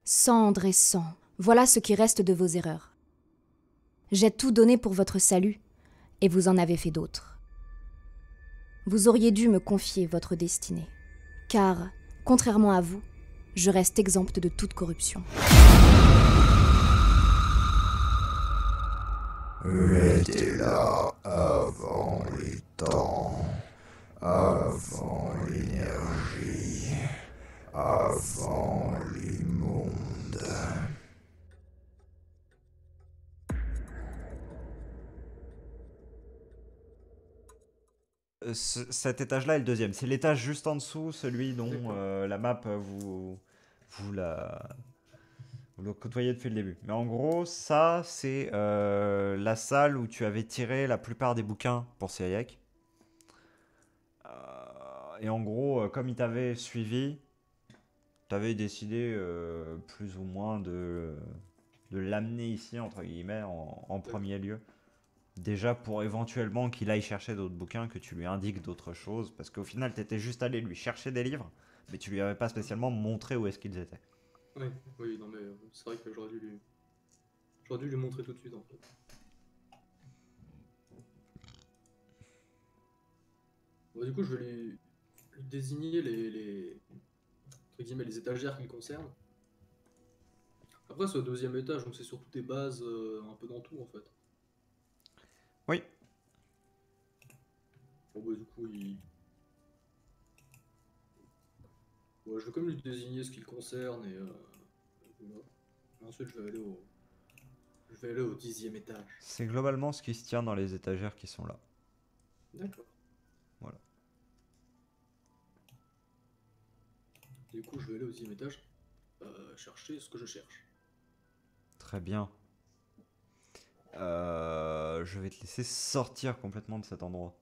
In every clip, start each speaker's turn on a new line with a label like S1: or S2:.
S1: Cendre et sang, voilà ce qui reste de vos erreurs. J'ai tout donné pour votre salut, et vous en avez fait d'autres. Vous auriez dû me confier votre destinée, car, contrairement à vous, je reste exempte de toute corruption.
S2: J'étais là avant les temps, avant l'énergie, avant les mondes.
S3: Cet étage-là est le deuxième. C'est l'étage juste en dessous, celui dont la map vous la vous le côtoyez depuis le début. Mais en gros, ça c'est la salle où tu avais tiré la plupart des bouquins pour Syriac. Et en gros, comme il t'avait suivi, tu avais décidé plus ou moins de l'amener ici, entre guillemets, en premier lieu. Déjà pour éventuellement qu'il aille chercher d'autres bouquins, que tu lui indiques d'autres choses, parce qu'au final tu étais juste allé lui chercher des livres, mais tu lui avais pas spécialement montré où est-ce qu'ils étaient.
S4: Oui, oui, non mais c'est vrai que j'aurais dû lui montrer tout de suite en fait. Bon, du coup, je vais lui désigner entre guillemets, les étagères qui le concernent. Après, c'est au deuxième étage, donc c'est surtout des bases un peu dans tout en fait.
S3: Oui.
S4: Bon, bah, du coup, ouais, je vais comme lui désigner ce qui le concerne et voilà. Ensuite, je vais aller au 10e étage.
S3: C'est globalement ce qui se tient dans les étagères qui sont là.
S4: D'accord.
S3: Voilà.
S4: Du coup, je vais aller au 10e étage chercher ce que je cherche.
S3: Très bien. Je vais te laisser sortir complètement de cet endroit.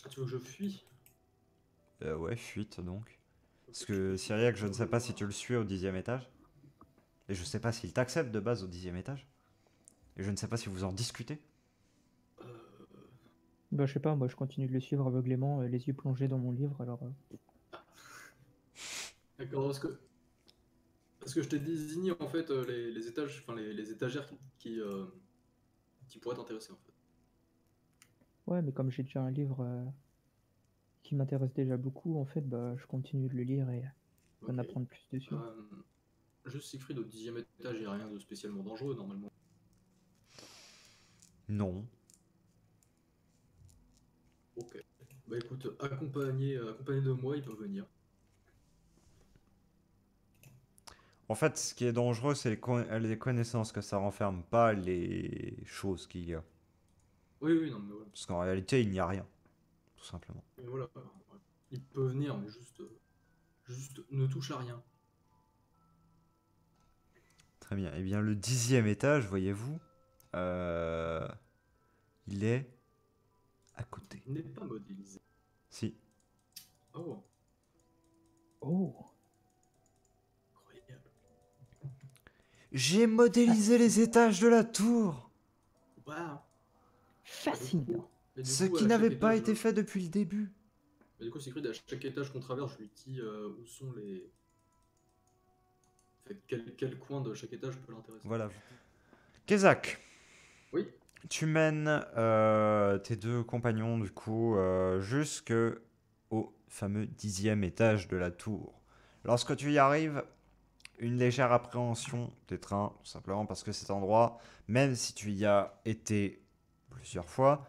S4: Ah, tu veux que je fuis?
S3: Ouais, fuite donc. Parce que Syriac, je ne sais pas si tu le suis au 10e étage. Et je sais pas s'il t'accepte de base au 10e étage. Et je ne sais pas si vous en discutez.
S4: Euh,
S5: Bah, je sais pas, moi je continue de le suivre aveuglément, les yeux plongés dans mon livre, alors...
S4: D'accord, parce que je t'ai désigné en fait les étages, enfin les étagères qui pourraient t'intéresser en fait.
S5: Ouais, mais comme j'ai déjà un livre qui m'intéresse déjà beaucoup, en fait, bah, je continue de le lire et d'en
S4: Ok.
S5: apprendre plus dessus.
S4: Juste Siegfried, au 10e étage, il n'y a rien de spécialement dangereux normalement.
S3: Non.
S4: Ok. Bah écoute, accompagné de moi, ils peuvent venir.
S3: En fait, ce qui est dangereux, c'est les connaissances que ça renferme, pas les choses qu'il y a.
S4: Oui, oui, non mais voilà.
S3: Parce qu'en réalité, il n'y a rien, tout simplement.
S4: Mais voilà, ouais. Ils peuvent venir, mais juste ne touche à rien.
S3: Très bien. Eh bien, le 10e étage, voyez-vous, il est à côté.
S4: Il n'est pas modélisé.
S3: Si.
S4: Oh,
S5: Oh!
S4: incroyable.
S3: J'ai modélisé les étages de la tour,
S4: Waouh.
S5: Fascinant!
S4: Et du
S3: ce
S4: coup,
S3: qui
S4: à
S3: n'avait
S4: chaque
S3: pas
S4: étage,
S3: été fait depuis le début.
S4: mais du coup, Sigrid, à chaque étage qu'on traverse, je lui dis où sont les. Fait, quel coin de chaque étage peut l'intéresser.
S3: Voilà. Kezak,
S4: Oui.
S3: tu mènes tes deux compagnons, du coup, jusque au fameux 10e étage de la tour. Lorsque tu y arrives, une légère appréhension t'étreint, tout simplement parce que cet endroit, même si tu y as été plusieurs fois,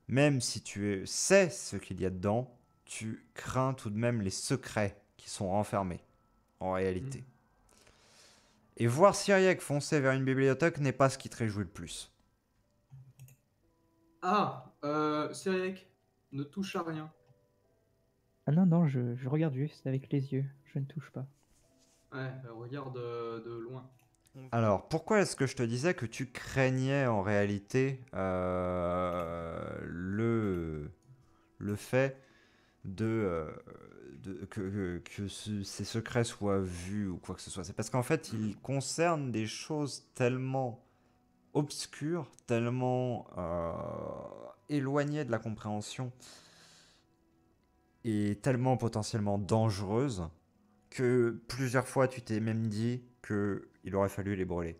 S3: même si tu sais ce qu'il y a dedans, tu crains tout de même les secrets qui sont renfermés, en réalité. Et voir Syriac foncer vers une bibliothèque n'est pas ce qui te réjouit le plus.
S4: Ah, Cyriac, ne touche à rien.
S5: Ah non, non, je regarde juste avec les yeux, je ne touche pas.
S4: Ouais, regarde de loin.
S3: Alors, pourquoi est-ce que je te disais que tu craignais en réalité le fait que ces secrets soient vus ou quoi que ce soit? C'est parce qu'en fait, ils concernent des choses tellement obscures, tellement éloignées de la compréhension et tellement potentiellement dangereuses que plusieurs fois tu t'es même dit qu'il aurait fallu les brûler.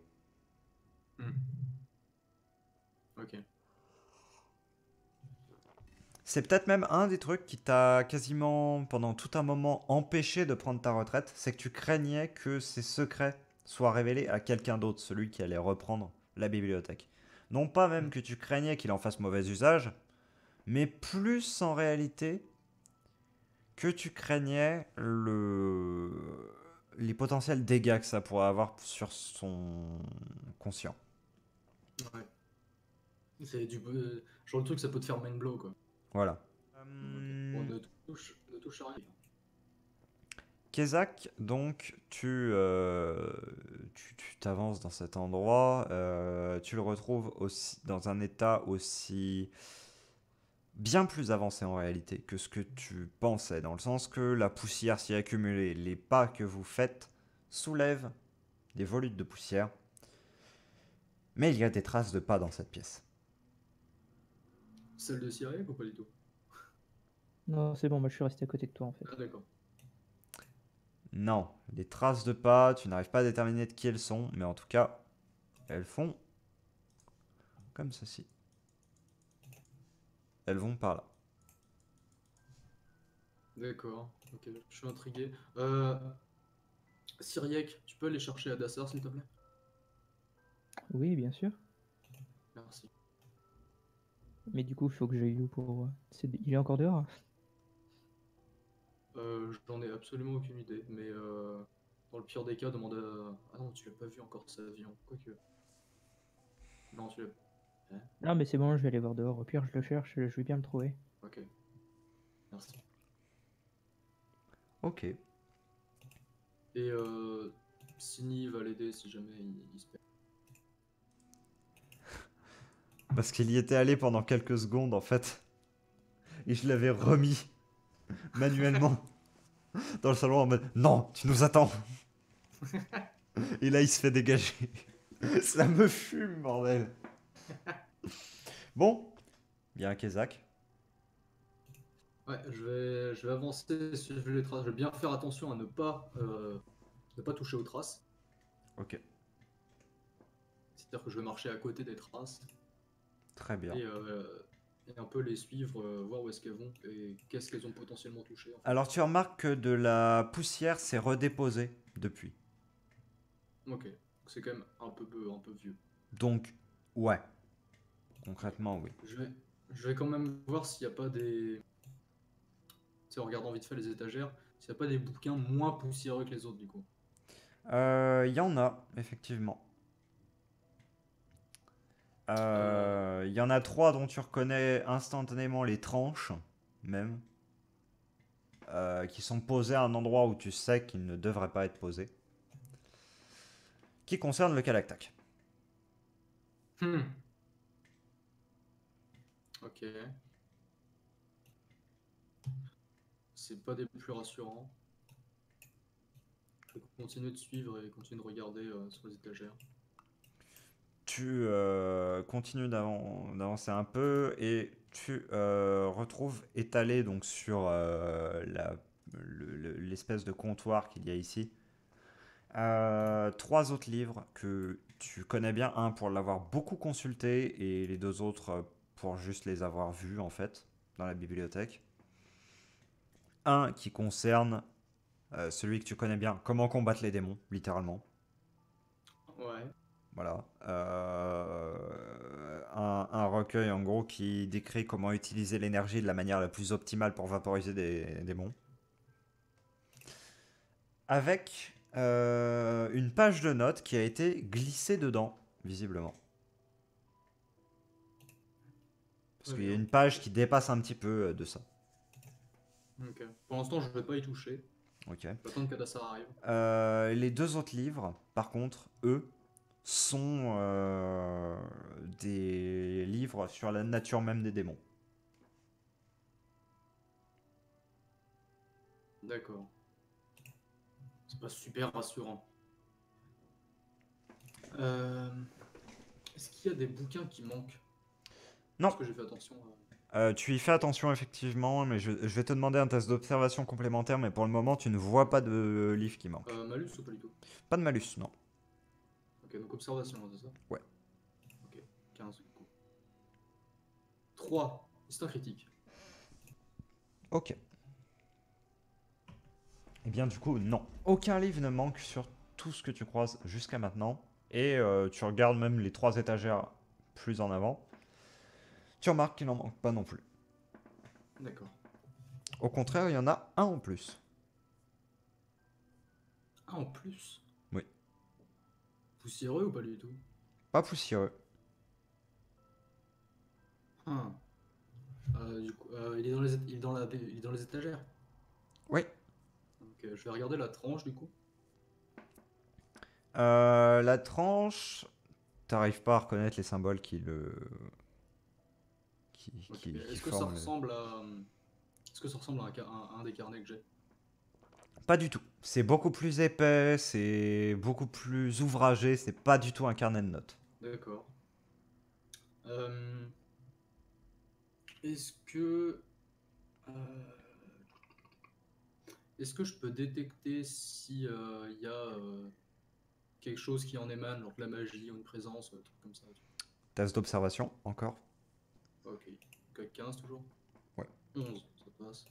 S4: Ok.
S3: C'est peut-être même un des trucs qui t'a quasiment, pendant tout un moment, empêché de prendre ta retraite, c'est que tu craignais que ces secrets soient révélés à quelqu'un d'autre, celui qui allait reprendre la bibliothèque. Non pas même que tu craignais qu'il en fasse mauvais usage, mais plus en réalité que tu craignais les potentiels dégâts que ça pourrait avoir sur son conscient.
S4: Ouais. C'est genre le truc, ça peut te faire mind blow, quoi.
S3: Voilà.
S4: Ok. Bon, ne touche à rien.
S3: Kezak, donc tu t'avances dans cet endroit, tu le retrouves aussi dans un état aussi bien plus avancé en réalité que ce que tu pensais, dans le sens que la poussière s'y est accumulée. Les pas que vous faites soulèvent des volutes de poussière, mais il y a des traces de pas dans cette pièce.
S4: Celle de Cyriac ou pas du tout?
S5: Non, c'est bon, moi je suis resté à côté de toi en fait.
S4: Ah, d'accord.
S3: Non, les traces de pas, tu n'arrives pas à déterminer de qui elles sont, mais en tout cas, elles font comme ceci. Elles vont par là.
S4: D'accord. Ok, je suis intrigué. Cyriac, tu peux aller chercher Adassar, s'il te plaît?
S5: Oui, bien sûr.
S4: Merci.
S5: Mais du coup, il faut que j'aille où pour. Il est encore dehors?
S4: J'en ai absolument aucune idée, mais dans le pire des cas, demande à... Ah non, tu l'as pas vu encore cet avion, quoique. Non, tu l'as... Hein.
S5: Non, mais c'est bon, je vais aller voir dehors. Au pire, je le cherche, je vais bien le trouver.
S4: Ok, merci.
S3: Ok.
S4: Et Sini va l'aider si jamais il se perd.
S3: Parce qu'il y était allé pendant quelques secondes en fait. Et je l'avais remis manuellement dans le salon en mode non, tu nous attends. Et là il se fait dégager. Ça me fume, bordel. Bon, bien Kezak.
S4: Ouais, je vais avancer, suivre les traces. Je vais bien faire attention à ne pas toucher aux traces.
S3: Ok,
S4: C'est-à-dire que je vais marcher à côté des traces
S3: très bien.
S4: et un peu les suivre, voir où est-ce qu'elles vont et qu'est-ce qu'elles ont potentiellement touché. En fait.
S3: Alors tu remarques que de la poussière s'est redéposée depuis.
S4: Ok, c'est quand même un peu vieux.
S3: Donc, ouais. Concrètement, oui.
S4: Je vais quand même voir s'il n'y a pas des... Tu sais, en regardant vite fait les étagères, s'il n'y a pas des bouquins moins poussiéreux que les autres du coup.
S3: Il y en a, effectivement. Il y en a 3 dont tu reconnais instantanément les tranches, même. Qui sont posés à un endroit où tu sais qu'ils ne devraient pas être posés. Qui concerne le Kalaktak.
S4: Hmm. Ok. C'est pas des plus rassurants. Je vais continuer de suivre et continuer de regarder sur les étagères.
S3: Tu continues d'avancer un peu et tu retrouves étalé donc sur l'espèce de comptoir qu'il y a ici 3 autres livres que tu connais bien, un pour l'avoir beaucoup consulté et les 2 autres pour juste les avoir vus en fait dans la bibliothèque. Un qui concerne celui que tu connais bien, comment combattre les démons, littéralement.
S4: Ouais.
S3: Voilà. Un recueil en gros qui décrit comment utiliser l'énergie de la manière la plus optimale pour vaporiser des démons. Avec une page de notes qui a été glissée dedans, visiblement. Parce
S4: Très
S3: qu'il y a
S4: bien.
S3: une page qui dépasse un petit peu de ça.
S4: Ok. Pour l'instant, je vais pas y toucher.
S3: Ok.
S4: J'attends que Kadassar arrive.
S3: Les 2 autres livres, par contre, eux, sont des livres sur la nature même des démons.
S4: D'accord. C'est pas super rassurant. Est-ce qu'il y a des bouquins qui manquent?
S3: Non,
S4: Parce que j'ai fait attention à...
S3: Tu y fais attention effectivement, mais je vais te demander un test d'observation complémentaire, mais pour le moment, tu ne vois pas de livre qui manque.
S4: Malus ou pas du tout?
S3: Pas de malus, non.
S4: Ok, donc observation, hein, c'est ça?
S3: Ouais.
S4: Ok, 15 du coup. 3, c'est un critique.
S3: Ok. Eh bien, du coup, non. Aucun livre ne manque sur tout ce que tu croises jusqu'à maintenant. Et tu regardes même les 3 étagères plus en avant. Tu remarques qu'il n'en manque pas non plus.
S4: D'accord.
S3: Au contraire, il y en a un en plus.
S4: Ah, en plus?
S3: Oui.
S4: Poussiéreux ou pas du tout?
S3: Pas poussiéreux.
S4: Ah. Du coup, il est dans les étagères.
S3: Oui.
S4: Donc, je vais regarder la tranche du coup.
S3: La tranche, t'arrives pas à reconnaître les symboles qui le...
S4: Ok.
S3: qui
S4: Est-ce que ça
S3: forment le...
S4: ressemble à... Est-ce que ça ressemble à un des carnets que j'ai?
S3: Pas du tout. C'est beaucoup plus épais, c'est beaucoup plus ouvragé, c'est pas du tout un carnet de notes.
S4: D'accord. Euh, Est-ce que... euh, Est-ce que je peux détecter si il y a quelque chose qui en émane, genre de la magie ou une présence, un truc comme ça?
S3: Test d'observation, encore.
S4: Ok. Donc, 15 toujours?
S3: Ouais.
S4: 11, ça passe.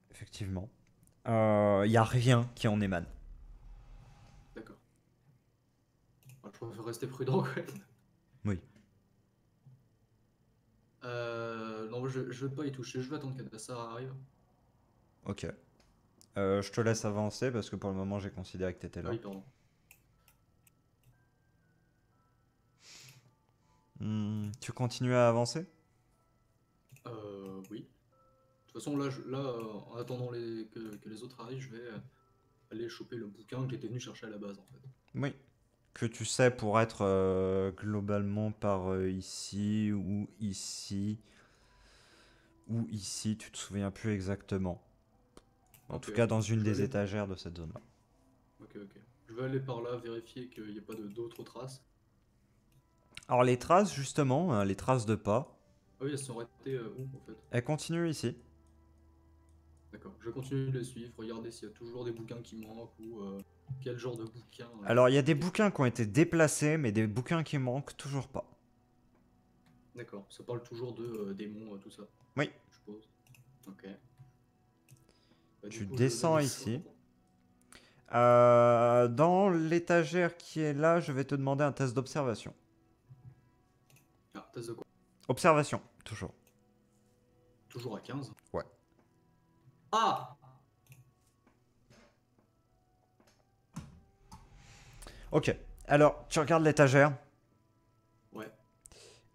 S3: Effectivement. Il y a rien qui en émane.
S4: D'accord. Je préfère rester prudent quand même.
S3: Oui.
S4: Non, je vais pas y toucher, je vais attendre qu'Adassar arrive.
S3: Ok. Je te laisse avancer parce que pour le moment j'ai considéré que t'étais
S4: Ah
S3: là.
S4: oui, pardon.
S3: Tu continues à avancer?
S4: Oui. De toute façon, en attendant que les autres arrivent, je vais aller choper le bouquin que j'étais venu chercher à la base, en fait.
S3: Oui. Que tu sais pour être globalement par ici ou ici, tu te souviens plus exactement. En
S4: Ok.
S3: tout cas dans une
S4: Je vais
S3: des
S4: aller...
S3: étagères de cette zone-là.
S4: Ok, ok. Je vais aller par là, vérifier qu'il n'y ait pas d'autres traces.
S3: Alors les traces justement, les traces de pas,
S4: Ah oui, elles sont arrêtées où, en fait?
S3: elles continuent ici.
S4: D'accord. Je continue de les suivre, regarder s'il y a toujours des bouquins qui manquent ou quel genre de bouquin.
S3: Alors il y a des bouquins qui ont été déplacés, mais des bouquins qui manquent toujours pas.
S4: D'accord. Ça parle toujours de démons, tout ça,
S3: Oui.
S4: je suppose. Ok. Bah, du
S3: Tu
S4: coup, je
S3: descends
S4: descends.
S3: ici. Dans l'étagère qui est là, je vais te demander un test d'observation.
S4: Ah, test de quoi?
S3: Observation, toujours.
S4: Toujours à 15.
S3: Ouais.
S4: Ah!
S3: Ok. Alors, tu regardes l'étagère
S4: Ouais.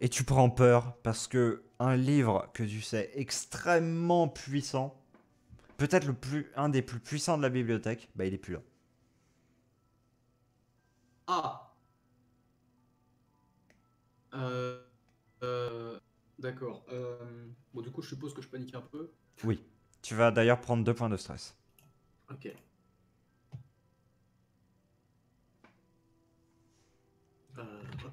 S3: et tu prends peur parce que un livre que tu sais extrêmement puissant, peut-être un des plus puissants de la bibliothèque, bah il est plus là.
S4: Ah! Euh, d'accord. Bon, du coup, je suppose que je panique un peu.
S3: Oui. Tu vas d'ailleurs prendre 2 points de stress.
S4: Ok. Hop.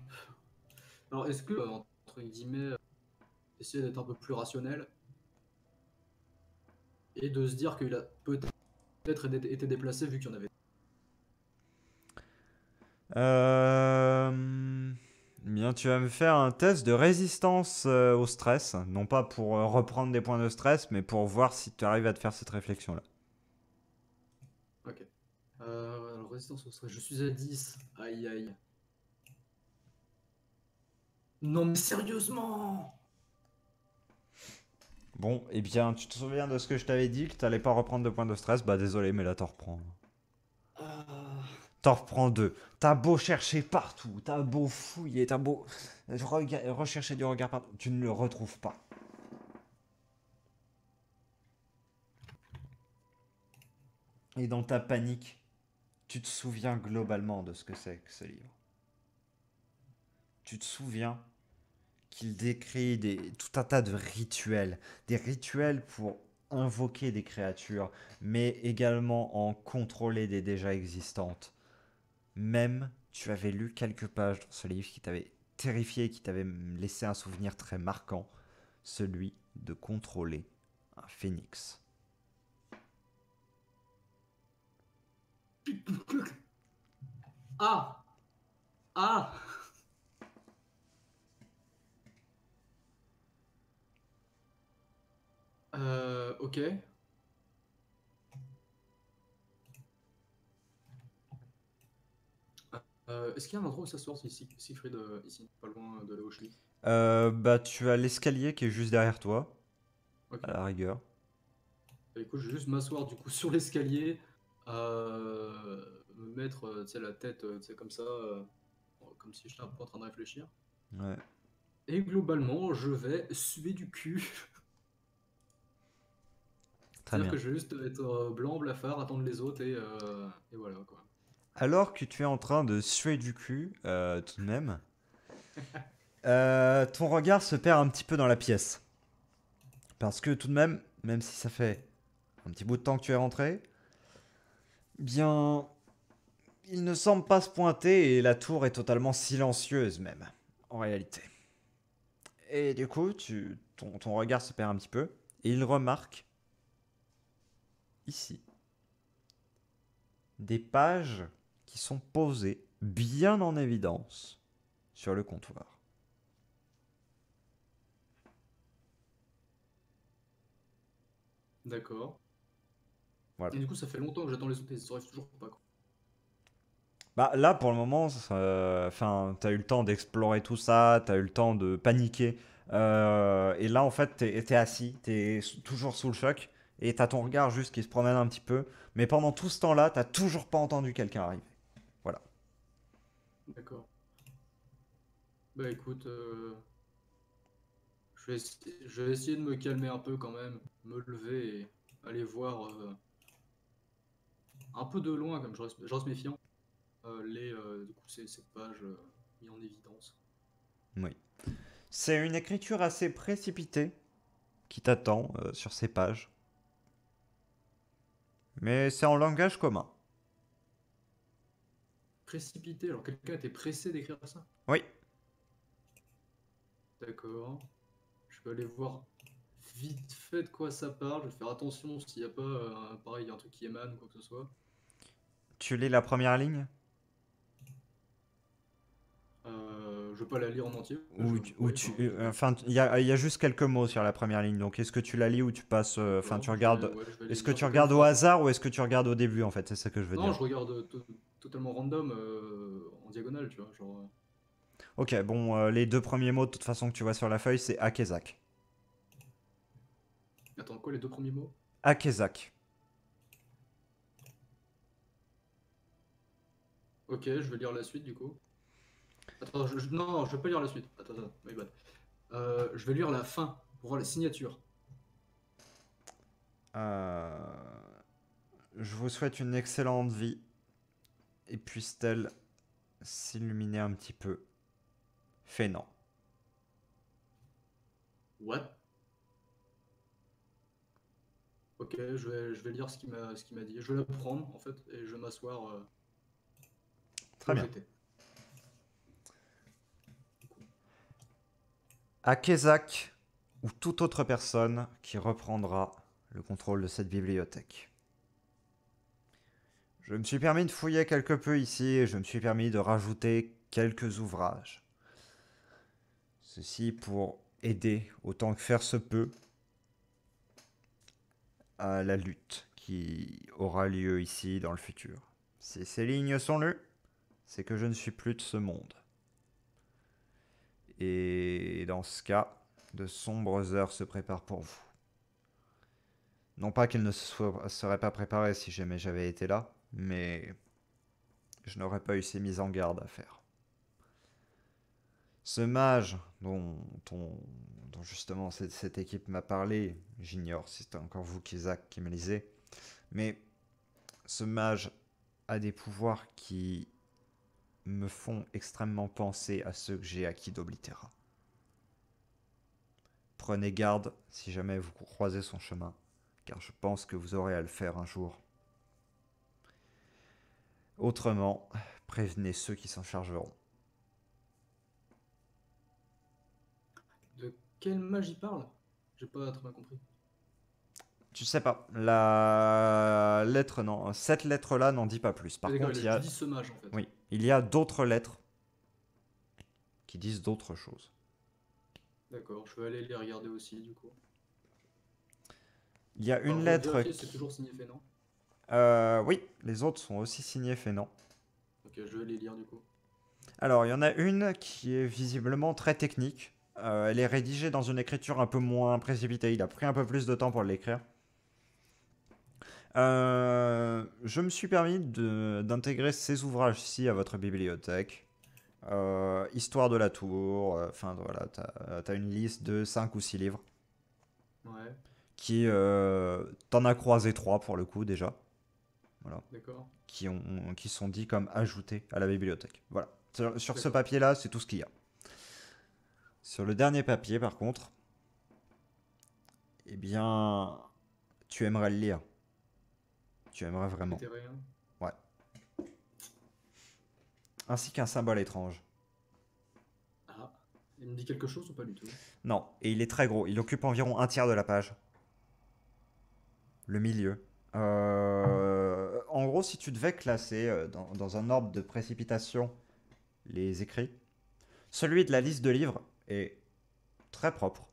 S4: Alors, est-ce que, entre guillemets, essayer d'être un peu plus rationnel et de se dire qu'il a peut-être été déplacé vu qu'il y en avait.
S3: Bien, tu vas me faire un test de résistance au stress. Non pas pour reprendre des points de stress, mais pour voir si tu arrives à te faire cette réflexion-là.
S4: Ok. Alors, résistance au stress, je suis à 10. Aïe aïe. Non, mais sérieusement!
S3: Bon, eh bien, tu te souviens de ce que je t'avais dit, que t'allais pas reprendre 2 points de stress? Bah désolé, mais là t'en reprends. T'en reprends 2. T'as beau chercher partout, t'as beau fouiller, t'as beau rechercher du regard partout, tu ne le retrouves pas. Et dans ta panique, tu te souviens globalement de ce que c'est que ce livre. Tu te souviens qu'il décrit tout un tas de rituels. Des rituels pour invoquer des créatures, mais également en contrôler des déjà existantes. Même, tu avais lu quelques pages dans ce livre qui t'avait terrifié, qui t'avait laissé un souvenir très marquant celui de contrôler un phénix.
S4: Ah! Ah! Ok. Est-ce qu'il y a un endroit où ça sort ici, Siegfried, ici, pas loin de là où je suis?
S3: Bah, tu as l'escalier qui est juste derrière toi,
S4: Ok.
S3: à la rigueur.
S4: Bah, écoute, je vais juste m'asseoir du coup sur l'escalier, me mettre tu sais, la tête tu sais, comme ça, comme si j'étais un peu en train de réfléchir.
S3: Ouais,
S4: Et globalement, je vais suer du cul.
S3: très
S4: C'est-à-dire
S3: bien.
S4: que je vais juste être blanc, blafard, attendre les autres et voilà quoi.
S3: Alors que tu es en train de suer du cul, tout de même, ton regard se perd un petit peu dans la pièce. Parce que tout de même, même si ça fait un petit bout de temps que tu es rentré, bien, il ne semble pas se pointer et la tour est totalement silencieuse même, en réalité. Et du coup, ton regard se perd un petit peu et il remarque ici des pages qui sont posées bien en évidence sur le comptoir.
S4: D'accord.
S3: Voilà.
S4: Et du coup, ça fait longtemps que j'attends les autres et ils se arrivent toujours pas quoi.
S3: Bah là, pour le moment, enfin, t'as eu le temps d'explorer tout ça, t'as eu le temps de paniquer. Et là, en fait, t'es assis, toujours sous le choc, et t'as ton regard juste qui se promène un petit peu. Mais pendant tout ce temps-là, t'as toujours pas entendu quelqu'un arriver. Voilà.
S4: D'accord. Bah écoute, je vais essayer de me calmer un peu quand même, me lever et aller voir un peu de loin, comme je reste méfiant, du coup, ces pages mises en évidence.
S3: Oui. C'est une écriture assez précipitée qui t'attend sur ces pages. Mais c'est en langage commun.
S4: Précipité, alors quelqu'un était pressé d'écrire ça?
S3: Oui.
S4: D'accord. Je vais aller voir vite fait de quoi ça parle. Je vais faire attention s'il n'y a pas, pareil, un truc qui émane ou quoi que ce soit.
S3: Tu lis la première ligne?
S4: Je vais pas la lire en entier.
S3: Ou
S4: Ouais,
S3: tu,
S4: enfin, je vais.
S3: enfin, il y a juste quelques mots sur la première ligne. Donc, est-ce que tu la lis ou tu passes, enfin,
S4: D'accord.
S3: tu regardes.
S4: Ouais, je vais
S3: Est-ce
S4: aller
S3: que
S4: lire
S3: tu
S4: quelques
S3: regardes au
S4: phrases.
S3: hasard ou est-ce que tu regardes au début en fait? C'est ça que je veux
S4: Non,
S3: dire.
S4: je regarde totalement random en diagonale, tu vois. Genre,
S3: Ok, bon, les deux premiers mots de toute façon que tu vois sur la feuille, c'est Akezak.
S4: Attends, quoi, les deux premiers mots?
S3: Akezak.
S4: Ok, je vais lire la suite du coup. Attends, non, je vais pas lire la suite. Attends, my bad. Je vais lire la fin pour voir la signature.
S3: Euh, Je vous souhaite une excellente vie et puisse-t-elle s'illuminer un petit peu. Fainéant.
S4: What? Ok, je vais lire ce qu'il m'a dit. Je vais la prendre en fait et je vais m'asseoir
S3: Très
S4: là où
S3: bien.
S4: j'étais.
S3: Akezak ou toute autre personne qui reprendra le contrôle de cette bibliothèque. Je me suis permis de fouiller quelque peu ici et je me suis permis de rajouter quelques ouvrages. Ceci pour aider autant que faire se peut à la lutte qui aura lieu ici dans le futur. Si ces lignes sont lues, c'est que je ne suis plus de ce monde. Et dans ce cas, de sombres heures se préparent pour vous. Non pas qu'elles ne seraient pas préparées si jamais j'avais été là, mais je n'aurais pas eu ces mises en garde à faire. Ce mage dont justement cette équipe m'a parlé, j'ignore si c'était encore vous, Isaac, qui me lisez, mais ce mage a des pouvoirs qui me font extrêmement penser à ceux que j'ai acquis d'Oblitera. Prenez garde si jamais vous croisez son chemin, car je pense que vous aurez à le faire un jour. Autrement, prévenez ceux qui s'en chargeront.
S4: De quelle magie parle? J'ai pas très bien compris.
S3: Tu sais pas. La lettre, non. Cette lettre-là n'en dit pas plus. Par
S4: Ah, d'accord,
S3: contre,
S4: il
S3: il y
S4: a
S3: a...
S4: juste dit ce mage en fait.
S3: Oui, il y a d'autres lettres qui disent d'autres choses.
S4: D'accord, je vais aller les regarder aussi du coup.
S3: Il y a une
S4: Alors,
S3: lettre
S4: vérifier, c'est
S3: qui...
S4: toujours signé Fénant.
S3: Oui, les autres sont aussi signés Fénant.
S4: Ok, je vais les lire du coup.
S3: Alors, il y en a une qui est visiblement très technique. Elle est rédigée dans une écriture un peu moins précipitée. Il a pris un peu plus de temps pour l'écrire. Je me suis permis d'intégrer ces ouvrages-ci à votre bibliothèque. Histoire de la tour. Enfin, voilà, t'as une liste de 5 ou 6 livres.
S4: Ouais,
S3: Qui, t'en as croisé 3 pour le coup déjà. Voilà.
S4: d'accord.
S3: Qui sont dits comme ajoutés à la bibliothèque. Voilà. Sur ce
S4: D'accord.
S3: papier-là, c'est tout ce qu'il y a. Sur le dernier papier, par contre, eh bien, tu aimerais le lire. Tu aimerais vraiment.
S4: C'était rien.
S3: Ouais. Ainsi qu'un symbole étrange.
S4: Ah, il me dit quelque chose ou pas du tout?
S3: Non, et il est très gros. Il occupe environ un tiers de la page. Le milieu. En gros, si tu devais classer dans un ordre de précipitation les écrits, celui de la liste de livres est très propre.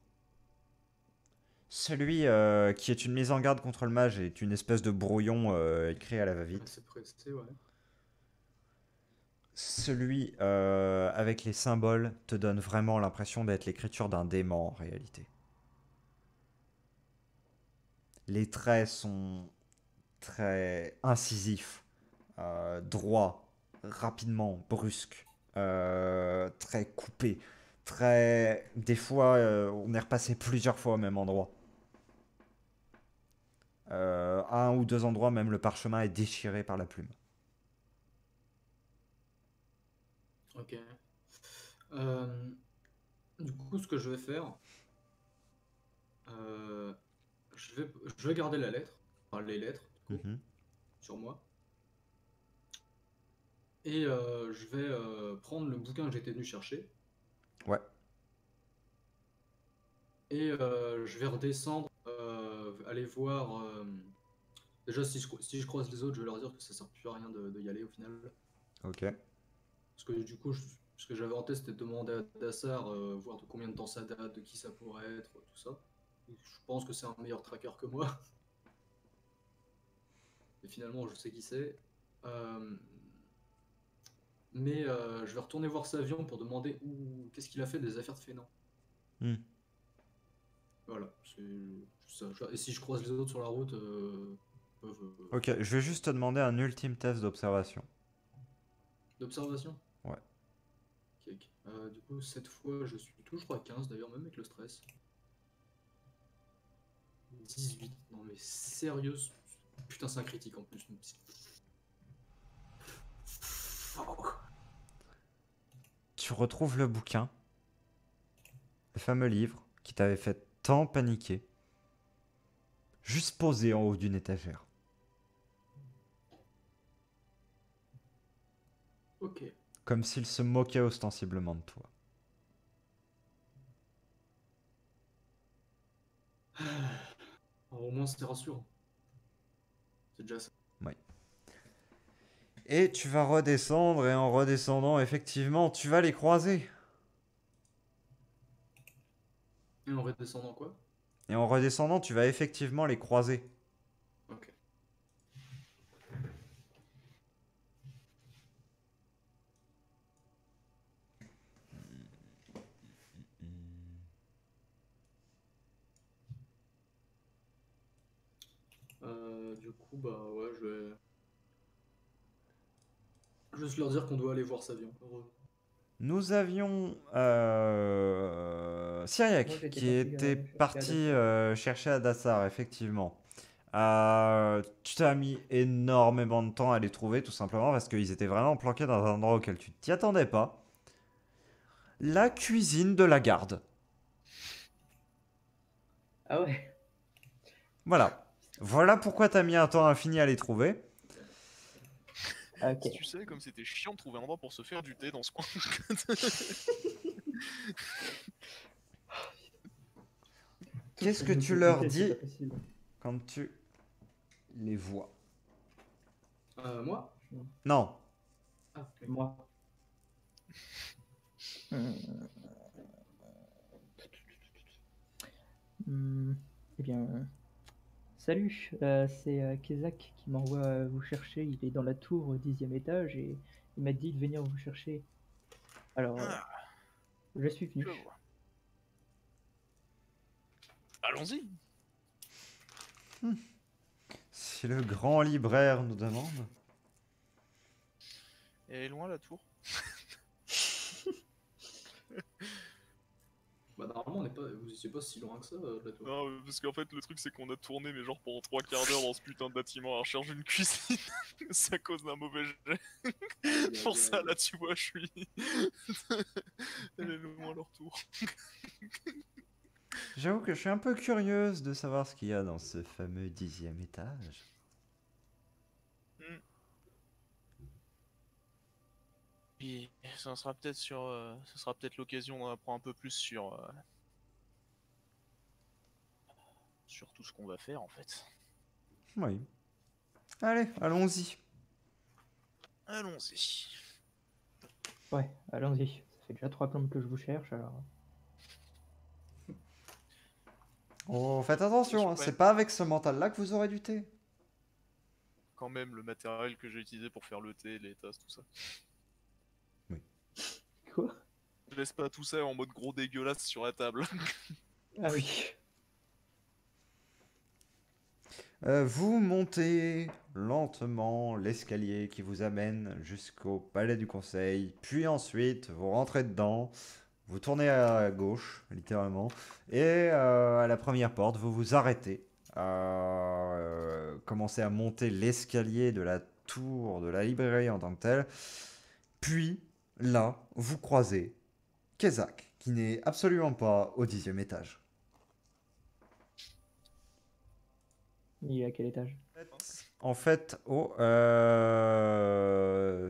S3: Celui qui est une mise en garde contre le mage est une espèce de brouillon écrit à la va-vite.
S4: C'est pressé, ouais.
S3: Celui avec les symboles te donne vraiment l'impression d'être l'écriture d'un démon en réalité. Les traits sont très incisifs, droits, rapidement, brusques, très coupés, très... Des fois, on est repassé plusieurs fois au même endroit. À un ou deux endroits, même le parchemin est déchiré par la plume.
S4: Ok. Euh, du coup, ce que je vais faire, euh, je vais garder la lettre, enfin les lettres, du coup,
S3: Mhm.
S4: sur moi. Et je vais prendre le bouquin que j'étais venu chercher.
S3: Ouais.
S4: Et je vais redescendre, aller voir. Déjà, si je croise les autres, je vais leur dire que ça sert plus à rien de y aller au final.
S3: Ok.
S4: Parce que du coup, ce que j'avais en tête, c'était de demander à Dassar, voir de combien de temps ça date, de qui ça pourrait être, tout ça. Et je pense que c'est un meilleur tracker que moi. Et finalement, je sais qui c'est. Euh, mais je vais retourner voir Savion pour demander qu'est-ce qu'il a fait des affaires de Fénant.
S3: Hmm.
S4: Voilà, c'est ça. Et si je croise les autres sur la route,
S3: Ok, je vais juste te demander un ultime test d'observation.
S4: d'observation.
S3: Ouais.
S4: Ok, ok. Du coup, cette fois, je suis toujours à 15, d'ailleurs, même avec le stress. 18. Non, mais sérieux. Putain, c'est un critique en plus.
S3: Tu retrouves le bouquin, le fameux livre qui t'avait fait tant paniquer, juste posé en haut d'une étagère.
S4: Ok.
S3: Comme s'il se moquait ostensiblement de toi.
S4: Alors, au moins, c'était rassurant. C'est déjà ça.
S3: Oui. Et tu vas redescendre, et en redescendant, effectivement, tu vas les croiser.
S4: Et en redescendant quoi?
S3: Et en redescendant, tu vas effectivement les croiser.
S4: Ok. Du coup, bah ouais, je vais juste leur dire qu'on doit aller voir Savion.
S3: Nous avions
S5: Moi,
S3: Syriac
S5: j'étais
S3: qui
S5: parti
S3: était
S5: chercher
S3: parti
S5: Adassar.
S3: chercher Adassar, effectivement. Tu t'as mis énormément de temps à les trouver, tout simplement parce qu'ils étaient vraiment planqués dans un endroit auquel tu t'y attendais pas. La cuisine de la garde.
S5: Ah ouais.
S3: Voilà. Voilà pourquoi t'as mis un temps infini à les trouver.
S5: Ah, ok.
S6: Si tu sais, comme c'était chiant de trouver un endroit pour se faire du thé dans ce coin.
S3: Qu'est-ce que
S5: Je me
S3: tu
S5: fais
S3: leur
S5: compter, c'est
S3: dis
S5: pas possible.
S3: quand tu les vois?
S4: Moi?
S3: Non.
S4: Ah, ok.
S5: Moi. Euh, eh bien, salut, c'est Kezak qui m'envoie vous chercher. Il est dans la tour au 10e étage et il m'a dit de venir vous chercher. Alors,
S6: Ah,
S5: je suis
S6: je
S5: venu.
S6: vois. Allons-y.
S3: Si le grand libraire nous demande.
S6: Elle est loin la tour.
S4: Bah, normalement, vous étiez pas si loin que ça, de la tour.
S6: Non, parce qu'en fait, le truc, c'est qu'on a tourné, mais genre pendant 3 quarts d'heure dans ce putain de bâtiment à rechercher une cuisine. C'est à cause d'un mauvais jet. Pour ça, là, tu vois, je suis. Elle est loin leur tour.
S3: J'avoue que je suis un peu curieuse de savoir ce qu'il y a dans ce fameux 10e étage.
S6: Puis, ça sera peut-être ça sera peut-être l'occasion d'en apprendre un peu plus sur tout ce qu'on va faire, en fait.
S3: Oui. Allez, allons-y.
S6: Allons-y.
S5: Ouais, allons-y. Ça fait déjà 3 plombes que je vous cherche, alors.
S3: Oh, faites attention, hein,
S6: Ouais.
S3: c'est pas avec ce mental-là que vous aurez du thé.
S6: Quand même, le matériel que j'ai utilisé pour faire le thé, les tasses, tout ça.
S5: Quoi?
S6: Je laisse pas tout ça en mode gros dégueulasse sur la table.
S5: Ah oui.
S3: Vous montez lentement l'escalier qui vous amène jusqu'au palais du conseil, puis ensuite vous rentrez dedans, vous tournez à gauche, littéralement, et à la première porte, vous vous arrêtez, commencez à monter l'escalier de la tour de la librairie en tant que telle, puis là, vous croisez Kezak, qui n'est absolument pas au 10e étage.
S5: Il est à quel étage?
S3: En fait, au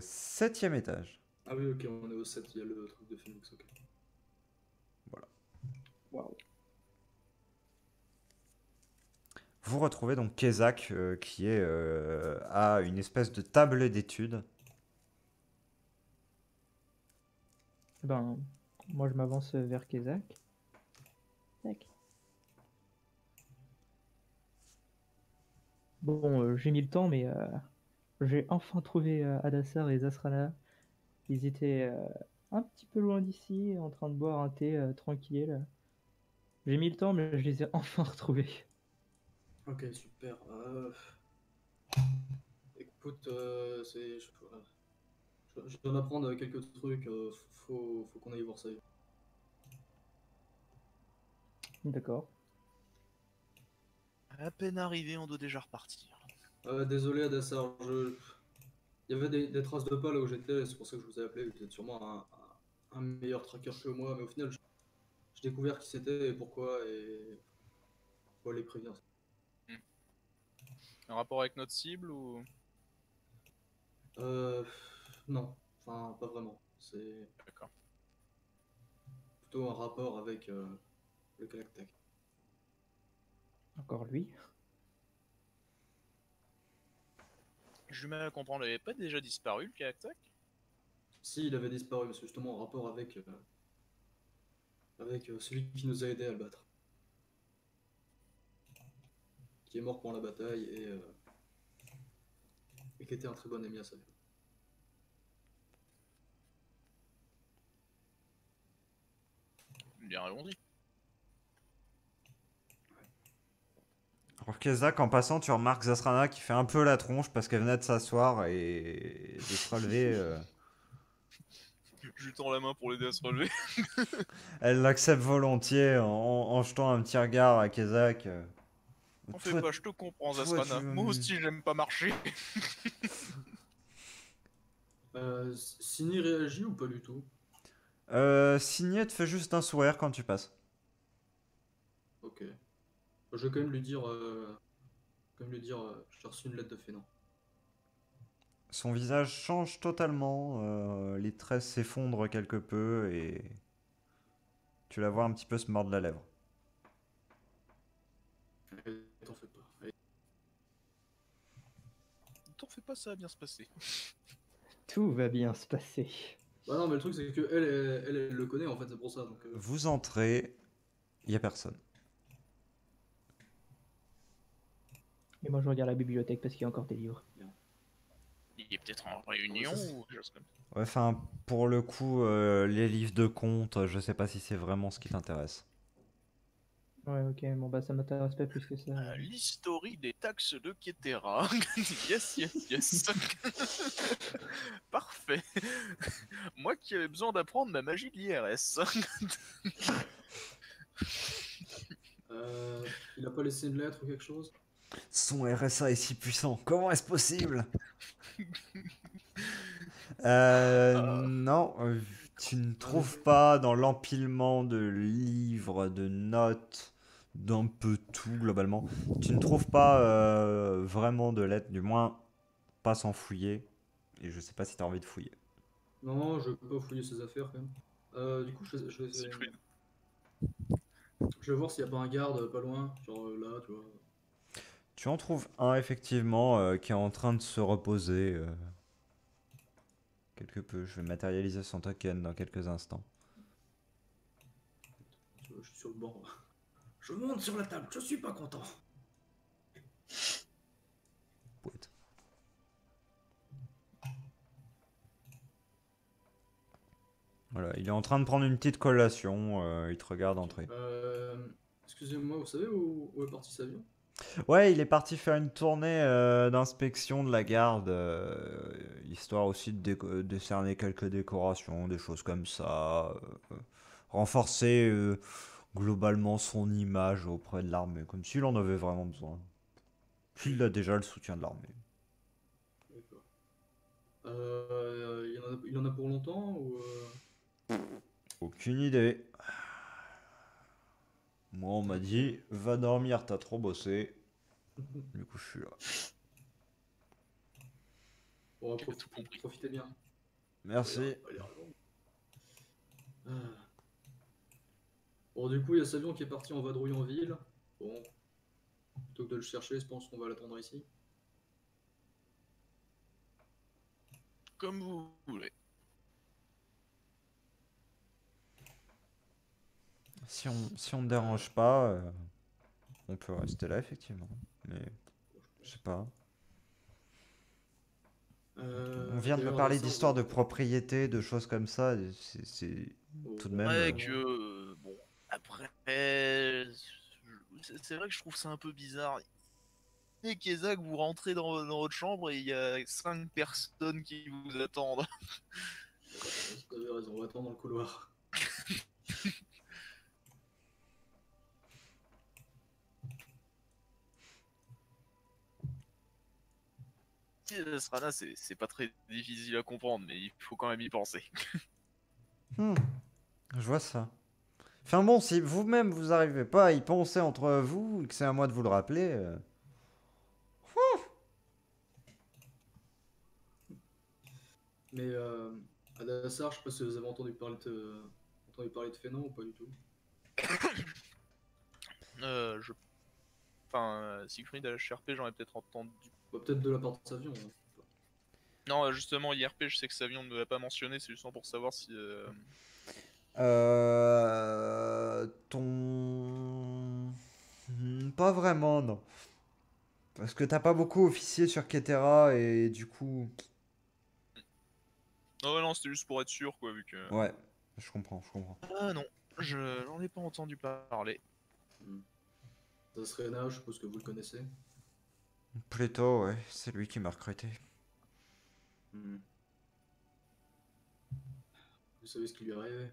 S3: 7e étage.
S4: Ah oui, ok, on est au 7, il y a le truc de Phoenix, ok.
S5: Waouh.
S3: Vous retrouvez donc Kezak qui est à une espèce de table d'études.
S5: Ben, moi je m'avance vers Kezak. Tac. Bon, j'ai mis le temps, mais j'ai enfin trouvé Adassar et Zasrana. Ils étaient un petit peu loin d'ici, en train de boire un thé tranquille. J'ai mis le temps, mais je les ai enfin retrouvés.
S4: Ok, super. Écoute, je dois en apprendre quelques trucs, faut qu'on aille voir ça.
S5: D'accord.
S6: À peine arrivé, on doit déjà repartir.
S4: Désolé, Adassar, il y avait des traces de pas là où j'étais, c'est pour ça que je vous ai appelé. Vous êtes sûrement un meilleur tracker que moi, mais au final, j'ai découvert qui c'était et pourquoi, et faut les prévenir.
S6: Un rapport avec notre cible ou...
S4: Euh, non, enfin, pas vraiment. C'est
S6: D'accord.
S4: plutôt un rapport avec le Galactech.
S5: Encore lui.
S6: J'ai du mal à comprendre, il avait pas déjà disparu le Kalaktak?
S4: Si, il avait disparu, mais c'est justement en rapport avec celui qui nous a aidé à le battre. Qui est mort pendant la bataille et qui était un très bon ami à sa vie.
S6: Bien, allons-y.
S3: Alors Kezak, en passant, tu remarques Zasrana qui fait un peu la tronche parce qu'elle venait de s'asseoir et de se relever.
S6: Je lui tends la main pour l'aider à se relever.
S3: Elle l'accepte volontiers en jetant un petit regard à Kezak.
S6: On fait
S3: Toi-
S6: pas, je te comprends,
S3: toi,
S6: Zasrana.
S3: tu-
S6: Moi aussi, j'aime pas marcher.
S4: Sini réagit ou pas du tout?
S3: Signé te fait juste un sourire quand tu passes.
S4: Ok. Je vais quand même lui dire, j'ai reçu une lettre de Fénan.
S3: Son visage change totalement, les traits s'effondrent quelque peu et tu la vois un petit peu se mordre la lèvre.
S4: Allez, t'en fais pas. Allez.
S6: T'en fais pas, ça va bien se passer.
S5: Tout va bien se passer.
S4: Bah non, mais le truc, c'est que elle le connaît, en fait, c'est pour ça. Donc,
S3: Vous entrez, il y a personne.
S5: Et moi, je regarde la bibliothèque parce qu'il y a encore des livres.
S6: Il est peut-être en réunion ou quelque chose comme ça.
S3: Ouais, enfin, pour le coup, les livres de contes, je sais pas si c'est vraiment ce qui t'intéresse.
S5: Ouais, ok, bon bah ça m'intéresse pas plus que ça.
S6: L'historie des taxes de Ketera. Yes, yes, yes. Parfait. Moi qui avais besoin d'apprendre ma magie de l'IRS.
S4: Il a pas laissé une lettre ou quelque chose?
S3: Son RSA est si puissant, comment est-ce possible? Non, tu ne trouves pas dans l'empilement de livres, de notes, d'un peu tout globalement. Tu ne trouves pas vraiment de lettres, du moins pas sans fouiller. Et je sais pas si tu as envie de fouiller.
S4: Non, je peux pas fouiller ses affaires quand même. Du coup,
S6: Siegfried.
S4: je vais voir s'il y a pas un garde pas loin, genre là, tu vois.
S3: Tu en trouves un effectivement qui est en train de se reposer quelque peu. Je vais matérialiser son token dans quelques instants.
S4: Tu vois, je suis sur le banc. Je monte sur la table, je suis pas content.
S3: Pouette. Voilà, il est en train de prendre une petite collation, il te regarde entrer.
S4: Excusez-moi, vous savez où est parti Savion?
S3: Ouais, il est parti faire une tournée d'inspection de la garde, histoire aussi de décerner quelques décorations, des choses comme ça, renforcer globalement son image auprès de l'armée, comme s'il en avait vraiment besoin. Il a déjà le soutien de l'armée.
S4: D'accord. Il en a pour longtemps ou
S3: Aucune idée. Moi, on m'a dit, va dormir, t'as trop bossé. Du coup, je suis là.
S4: Bon,
S6: J'ai tout compris.
S4: profitez bien.
S3: Merci.
S4: Ah. Bon, du coup, il y a Savion qui est parti en vadrouille en ville. Bon, plutôt que de le chercher, je pense qu'on va l'attendre ici.
S6: Comme vous voulez.
S3: Si on ne dérange pas, on peut rester là, effectivement. Mais, je sais pas. On vient de me
S4: D'ailleurs,
S3: parler
S4: ça,
S3: d'histoires de propriété, de choses comme ça. C'est tout de même.
S6: Ouais, que bon, après, c'est vrai que je trouve ça un peu bizarre. Et Kezak, vous rentrez dans votre chambre et il y a 5 personnes qui vous attendent.
S4: Vous avez raison, on va attendre dans le couloir.
S6: Srana, c'est pas très difficile à comprendre, mais il faut quand même y penser.
S3: Je vois ça. Enfin bon, si vous-même vous arrivez pas à y penser entre vous, et que c'est à moi de vous le rappeler.
S4: Mais Adassar, je sais pas si vous avez entendu parler de Fénon ou pas du tout.
S6: Je... Enfin, Siegfried à l'HRP, j'en ai peut-être entendu.
S4: Bah, peut-être de la part de Savion. Hein.
S6: Non, justement, IRP, je sais que Savion ne l'a pas mentionné, c'est justement pour savoir si.
S3: Ton. Pas vraiment, non. Parce que t'as pas beaucoup officier sur Ketera et du coup.
S6: Oh ouais, non, c'était juste pour être sûr, quoi, vu que.
S3: Ouais, je comprends, je comprends.
S6: Ah non, j'en ai pas entendu parler.
S4: Ça serait Rena, je suppose que vous le connaissez.
S3: Plutôt, ouais, c'est lui qui m'a recruté.
S4: Vous savez ce qui lui est arrivé.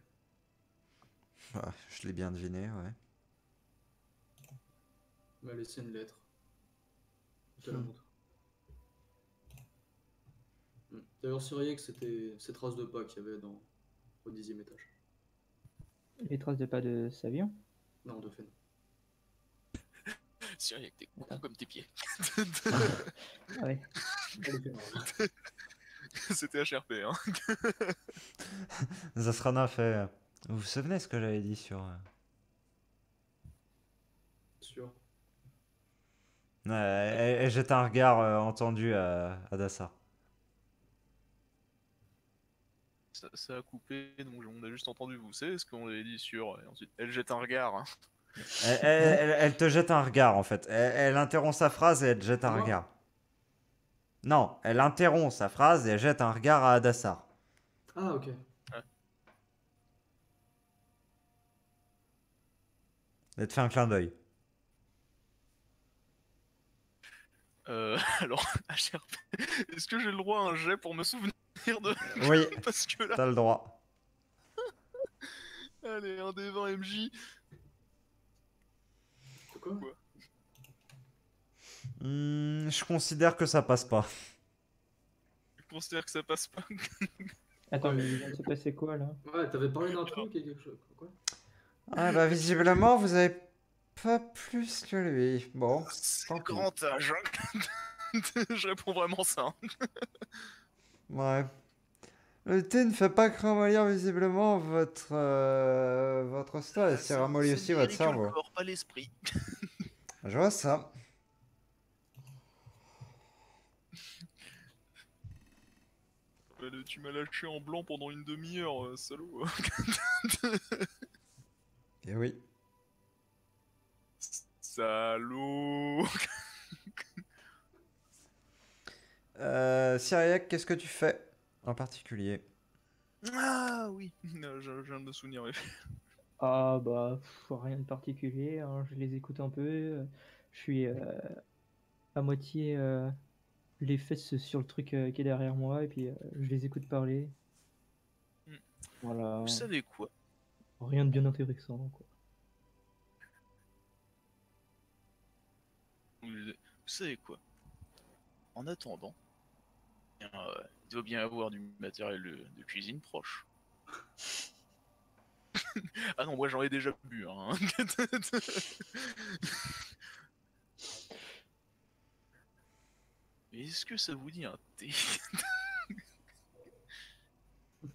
S3: Ah, je l'ai bien deviné, ouais.
S4: Il m'a laissé une lettre. Je te la montre. D'ailleurs, surveillez que c'était ces traces de pas qu'il y avait au 10e étage.
S5: Les traces de pas de Savion.
S4: Non, de Fénon.
S6: Si, avec tes coups comme tes pieds.
S5: Ah ouais.
S6: C'était HRP, hein.
S3: Zasrana fait. Vous vous souvenez ce que j'avais dit sur.
S4: Sûr.
S3: Elle jette un regard entendu à Dassar.
S6: Ça a coupé, donc on a juste entendu vous savez ce qu'on avait dit sur. Et ensuite, elle jette un regard. Hein.
S3: Elle te jette un regard en fait. Elle interrompt sa phrase et elle te jette un
S4: Moi
S3: regard. Non, elle interrompt sa phrase et elle jette un regard à Adassar.
S4: Ah, ok.
S3: Elle te fait un clin d'œil.
S6: Alors, HRP, est-ce que j'ai le droit à un jet pour me souvenir de.
S3: Oui,
S6: Parce que là,
S3: t'as le droit.
S6: allez, un des 20 MJ.
S4: Pourquoi?
S6: Quoi?
S3: Je considère que ça passe pas.
S6: Je considère que ça passe pas.
S5: Attends,
S4: Ouais.
S5: mais il vient de se passer quoi là?
S4: Ouais, t'avais parlé d'un truc et quelque chose. Quoi?
S3: Ah bah visiblement vous avez pas plus que lui. Bon,
S6: C'est
S3: tant pis.
S6: grand âge. Hein. Je réponds vraiment ça. Hein.
S3: Ouais. Le thé ne fait pas que ramollir visiblement votre stress, il ramollit aussi votre cerveau.
S6: Le corps, pas l'esprit.
S3: Je vois ça.
S6: Tu m'as lâché en blanc pendant une demi-heure, salaud.
S3: Et oui.
S6: Salaud.
S3: Cyriac, qu'est-ce que tu fais en particulier?
S6: Ah oui, je viens de me souvenir. Oui.
S5: Ah bah, rien de particulier, hein, je les écoute un peu. Je suis à moitié les fesses sur le truc qui est derrière moi et puis je les écoute parler.
S6: Hmm.
S5: Voilà,
S6: Vous savez quoi?
S5: rien de bien intéressant quoi.
S6: Vous savez quoi? En attendant, il doit bien avoir du matériel de cuisine proche. Ah non, moi j'en ai déjà bu. Hein. Mais est-ce que ça vous dit un thé? Je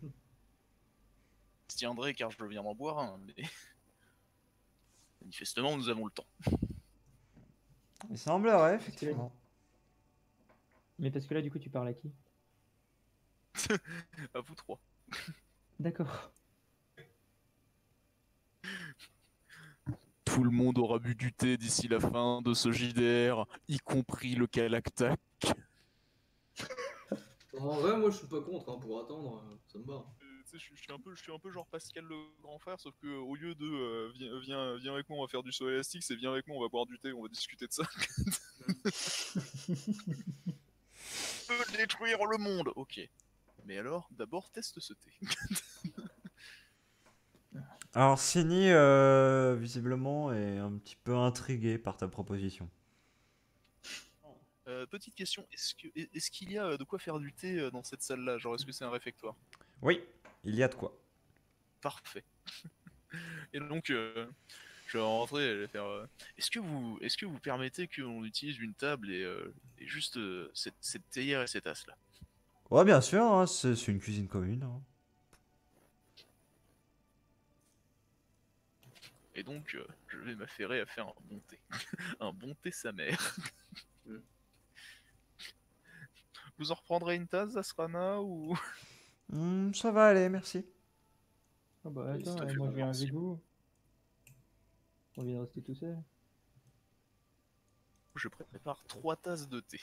S6: tiendrai car je viens d'en boire un, mais manifestement nous avons le temps.
S3: Il semblerait, effectivement.
S5: Mais parce que là du coup tu parles à qui?
S6: À vous trois.
S5: D'accord.
S6: Tout le monde aura bu du thé d'ici la fin de ce JDR, y compris le Calactac.
S4: En vrai, moi je suis pas contre, hein, pour attendre, ça me va.
S6: Je suis un peu genre Pascal le grand frère, sauf que au lieu de viens avec moi, on va faire du saut élastique, c'est viens avec moi, on va boire du thé, on va discuter de ça. Peut détruire le monde, ok. Mais alors, d'abord teste ce thé.
S3: Alors, Sini, visiblement, est un petit peu intrigué par ta proposition.
S6: Petite question, est-ce qu'il y a de quoi faire du thé dans cette salle-là? Genre, est-ce que c'est un réfectoire?
S3: Oui, il y a de quoi.
S6: Parfait. Et donc, je vais rentrer et je vais faire. Est-ce que vous permettez qu'on utilise une table et juste cette théière et cette as-là?
S3: Ouais, bien sûr, hein, c'est une cuisine commune. Hein.
S6: Et donc, je vais m'affairer à faire un bon thé. Un bon thé sa mère. Vous en reprendrez une tasse, Asrana, ou...
S3: Ça va aller, merci.
S5: Ah bah
S4: Oui,
S5: attends,
S4: ça fait
S5: moi je viens
S6: confiance.
S5: avec vous. On vient de rester tout seul.
S6: Je prépare 3 tasses de thé.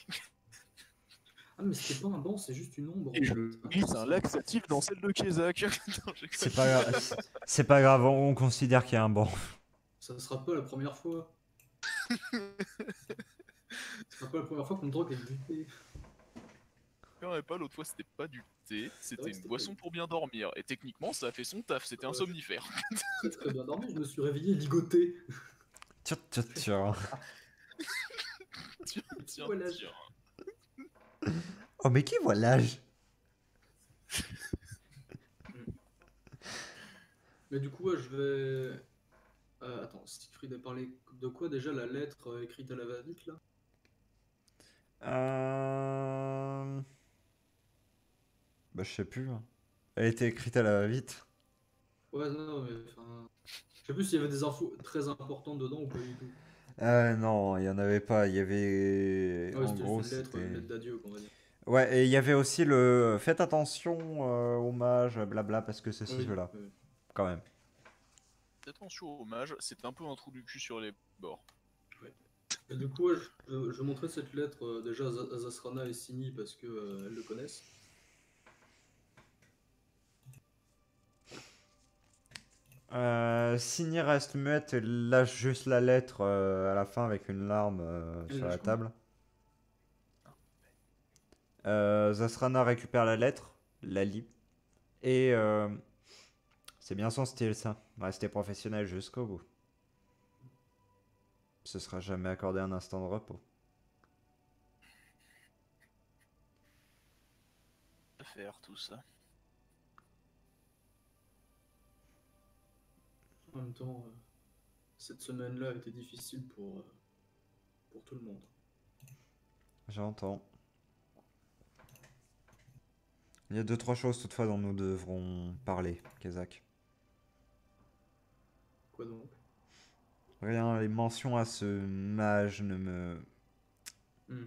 S4: Ah, mais c'était pas un banc, c'est juste une ombre.
S6: Et je glisse un laxatif dans celle de Kezak. Non, j'ai
S3: C'est
S6: connu.
S3: pas, c'est pas grave, on considère qu'il y a un banc.
S4: Ça sera pas la première fois. Ce sera pas la première fois qu'on me drogue avec du thé.
S6: Non, pas l'autre fois, c'était pas du thé, c'était
S4: vrai que
S6: une
S4: c'était
S6: boisson
S4: pas-
S6: pour bien dormir. Et techniquement, ça a fait son taf, c'était un
S4: Ouais.
S6: somnifère.
S4: Très très bien dormi, je me suis réveillé ligoté.
S3: Tiens, tiens, tiens.
S6: Tiens,
S4: Voilà.
S6: tiens.
S3: Oh, mais qui voit l'âge?
S4: Mais du coup, ouais, je vais. Attends, Siegfried a parlé de quoi déjà la lettre écrite à la va-vite là?
S3: Bah, je sais plus. Hein. Elle a été écrite à la va-vite.
S4: Ouais, non, mais enfin. Je sais plus s'il y avait des infos très importantes dedans ou pas du tout.
S3: Non, il y en avait pas. Il y avait.
S4: Ouais,
S3: En
S4: c'était
S3: gros,
S4: juste une
S3: c'était.
S4: lettre d'adieu, qu'on va dire.
S3: Ouais, et il y avait aussi le faites attention aux mages, blabla, parce que ceci,
S4: Oui,
S3: cela.
S4: oui.
S3: Quand même.
S6: Attention au mage, c'est un peu un trou du cul sur les bords.
S4: Et du coup, ouais, je montrais cette lettre déjà à Zasrana et Sini parce que elles le connaissent.
S3: Signy reste muette et lâche juste la lettre à la fin avec une larme
S4: Elle
S3: sur la
S4: lâche quoi?
S3: table. Zasrana récupère la lettre, la lit. Et c'est bien son style, ça. Rester professionnel jusqu'au bout. Ce sera jamais accordé un instant de repos.
S6: Faire tout ça.
S4: En même temps, cette semaine-là a été difficile pour tout le monde.
S3: J'entends. Il y a 2-3 choses toutefois dont nous devrons parler, Kezak.
S4: Quoi donc?
S3: Rien, les mentions à ce mage ne me...
S4: Hmm.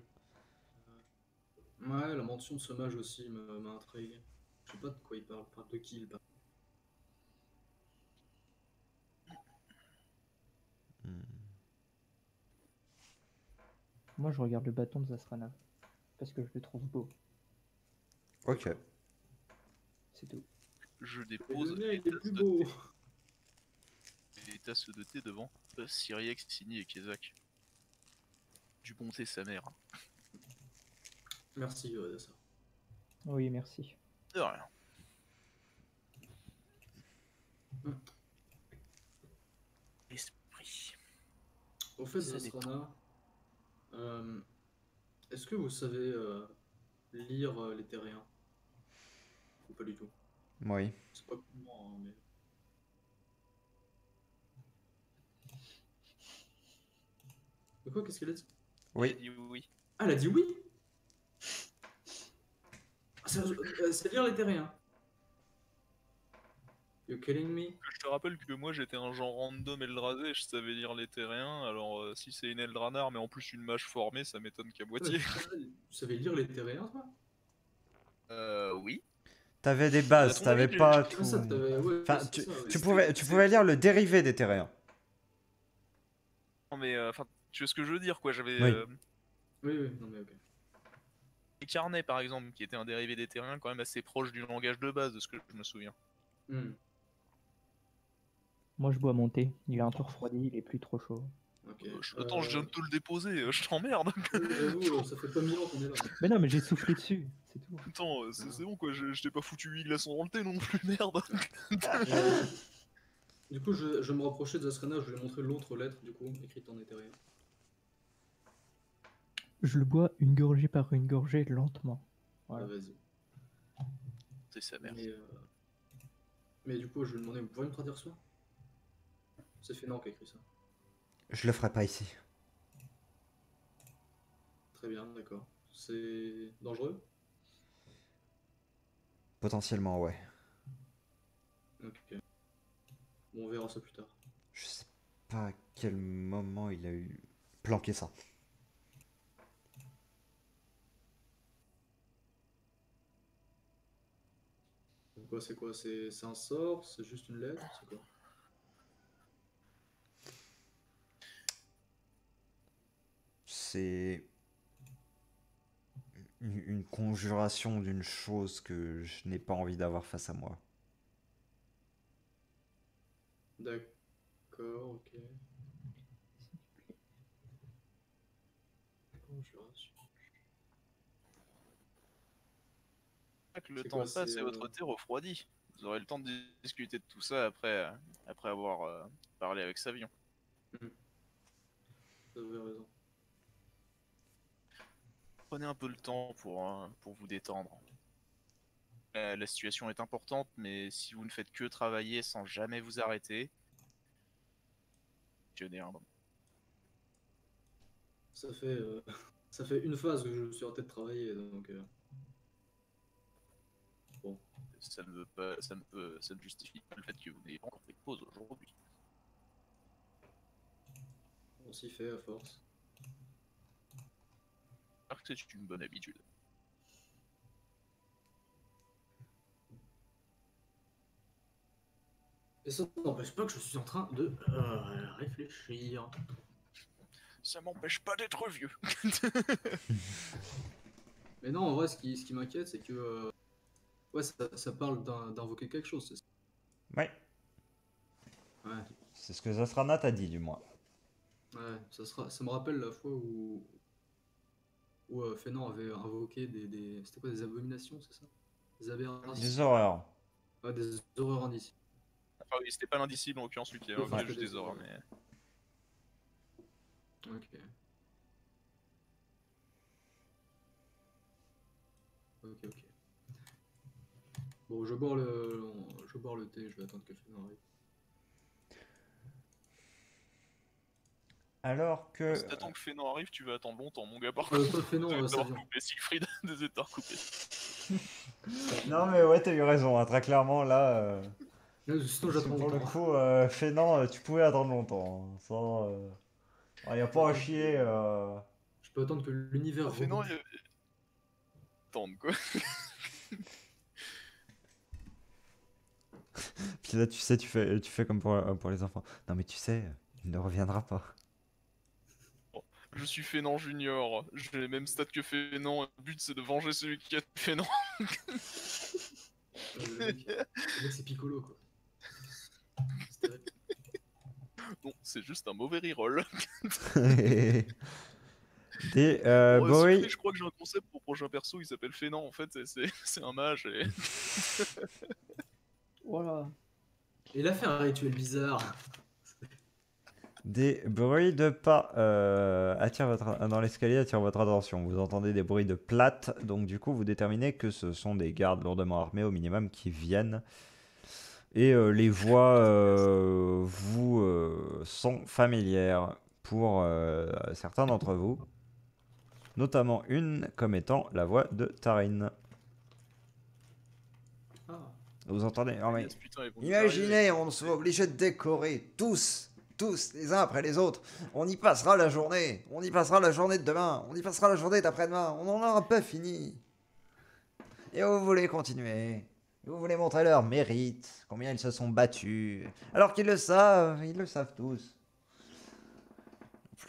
S4: Ouais, la mention de ce mage aussi m'a intrigué. Je sais pas de quoi il parle de qui il parle.
S5: Moi, je regarde le bâton de Zasrana. Parce que je le trouve beau.
S3: Ok.
S5: C'est tout.
S6: Je
S4: Et
S6: dépose
S4: le mien,
S6: les
S4: il est
S6: tasses
S4: plus
S6: de
S4: beau!
S6: thé, les tasses de thé devant Siriex, Sini et Kezak. Du bon thé, sa mère.
S4: Merci, Dassa.
S5: Oui, merci.
S6: De rien. Esprit.
S4: Au fait,
S6: Ça
S4: Zasrana, est-ce que vous savez lire les terriens? Ou pas du tout?
S3: Oui.
S4: C'est pas pour moi, hein, mais... De quoi? Qu'est-ce qu'elle a dit?
S3: Oui.
S6: J'ai dit oui.
S4: Ah, elle a dit oui! Ah, c'est lire les terriens. You kidding me?
S6: Je te rappelle que moi j'étais un genre random Eldrazi et je savais lire les terriens, alors si c'est une Eldranar mais en plus une mage formée, ça m'étonne qu'à
S4: Ouais,
S6: moitié.
S4: tu savais lire les terriens, toi?
S6: Oui.
S3: T'avais des
S6: À
S3: bases,
S6: ton avis,
S3: t'avais pas
S4: Ah, ça,
S3: tout...
S4: ouais,
S3: Enfin,
S4: c'est ça, ouais.
S3: tu pouvais lire le dérivé des terriens.
S6: Non mais enfin, tu vois ce que je veux dire quoi, j'avais
S3: Oui.
S4: Oui, oui, non mais ok.
S6: les carnets par exemple, qui était un dérivé des terriens quand même assez proche du langage de base de ce que je me souviens.
S4: Hmm,
S5: Moi, je bois mon thé. Il est un peu refroidi, il est plus trop chaud.
S4: ok.
S6: Attends, je viens de te le déposer, je t'emmerde.
S4: Oui, j'avoue, ça fait pas 1000 ans qu'on est là.
S5: Mais non, mais j'ai soufflé dessus, c'est tout.
S6: Attends, c'est bon quoi, je t'ai pas foutu 8 glaçons dans le thé non plus, merde.
S4: Du coup, je me rapprochais de Zasrena, je lui ai montré l'autre lettre, du coup, écrite en éthérien.
S5: Je le bois une gorgée par une gorgée, lentement. Voilà.
S4: Vas-y.
S6: C'est sa mère.
S4: Mais du coup, je lui ai demandé, vous pouvez me traduire ça? C'est Fénor qui a écrit ça.
S3: Je le ferai pas ici.
S4: Très bien, d'accord. C'est dangereux?
S3: Potentiellement, ouais.
S4: Ok. Bon, on verra ça plus tard.
S3: Je sais pas à quel moment il a eu planqué ça.
S4: C'est quoi? C'est un sort? C'est juste une lettre? C'est quoi?
S3: C'est une conjuration d'une chose que je n'ai pas envie d'avoir face à moi.
S4: D'accord, ok. Conjuration.
S6: Que le
S4: C'est
S6: temps
S4: quoi,
S6: passe
S4: c'est,
S6: et votre thé refroidit. Vous aurez le temps de discuter de tout ça après, après avoir parlé avec Savion.
S4: Vous avez raison.
S6: Prenez un peu le temps pour vous détendre. La situation est importante, mais si vous ne faites que travailler sans jamais vous arrêter, je n'ai un...
S4: Ça fait, ça fait une phase que je suis en tête de travailler, donc... Bon.
S6: Ça ne veut pas, ça ne justifie pas le fait que vous n'ayez pas encore fait de pause aujourd'hui.
S4: On s'y fait à force.
S6: Alors que c'est une bonne habitude.
S4: Et ça n'empêche pas que je suis en train de réfléchir.
S6: Ça m'empêche pas d'être vieux.
S4: Mais non, en vrai, ce qui m'inquiète, c'est que ouais, ça parle d'invoquer quelque chose, c'est ça.
S3: Ouais,
S4: Ouais,
S3: c'est ce que Zasrana t'a dit, du moins.
S4: ouais, ça me rappelle la fois où Fénor avait invoqué c'était quoi, des abominations, c'est ça? Des aberrations.
S3: Des horreurs.
S4: Ouais, des horreurs indicibles.
S6: Enfin oui, c'était pas l'indicible en l'occurrence, lui qui a
S4: Ouais,
S6: invoqué
S4: ouais.
S6: juste des horreurs, mais...
S4: Ok. Ok. Bon, je bois le thé, je vais attendre que Fénor arrive.
S3: Alors que...
S6: Si t'attends que Fénor arrive, tu vas attendre longtemps, mon gars, par contre.
S4: Toi, Fénor,
S6: Désolé de
S4: ça
S6: t'avoir
S4: vient.
S6: coupé, Siegfried, désolé de t'avoir coupé.
S3: Non mais ouais, t'as eu raison, hein, très clairement, là...
S4: Sinon, j'attends
S3: pour le
S4: longtemps.
S3: coup, Fénan, tu pouvais attendre longtemps. Hein, sans... y a pas à chier.
S4: Je peux attendre que l'univers
S6: Fénor,
S4: reboucle.
S6: Attendre, quoi.
S3: Puis là, tu sais, tu fais comme pour les enfants. Non mais tu sais, il ne reviendra pas.
S6: Je suis Fénor Junior, j'ai les mêmes stats que Fénor, le but c'est de venger celui qui a tué Fénor.
S4: Le mec, c'est Piccolo, quoi. C'est terrible.
S6: Non, c'est juste un mauvais reroll.
S3: Des
S6: Bon,
S3: Boris.
S6: Siegfried, je crois que j'ai un concept pour prochain perso, il s'appelle Fénor, en fait, c'est un mage et...
S5: Voilà.
S4: Et là, faire un rituel bizarre.
S3: Des bruits de pas dans l'escalier attirent votre attention. Vous entendez des bruits de plates, donc du coup vous déterminez que ce sont des gardes lourdement armés au minimum qui viennent. Et les voix vous sont familières pour certains d'entre vous, notamment une comme étant la voix de Tarin.
S4: Ah.
S3: Vous entendez? Oh, mais...
S6: Putain, ils vont nous arriver.
S2: Imaginez, on soit obligé de décorer tous, les uns après les autres. On y passera la journée. On y passera la journée de demain. On y passera la journée d'après-demain. On n'en aura pas fini. Et vous voulez continuer. Vous voulez montrer leur mérite, combien ils se sont battus. Alors qu'ils le savent, ils le savent tous.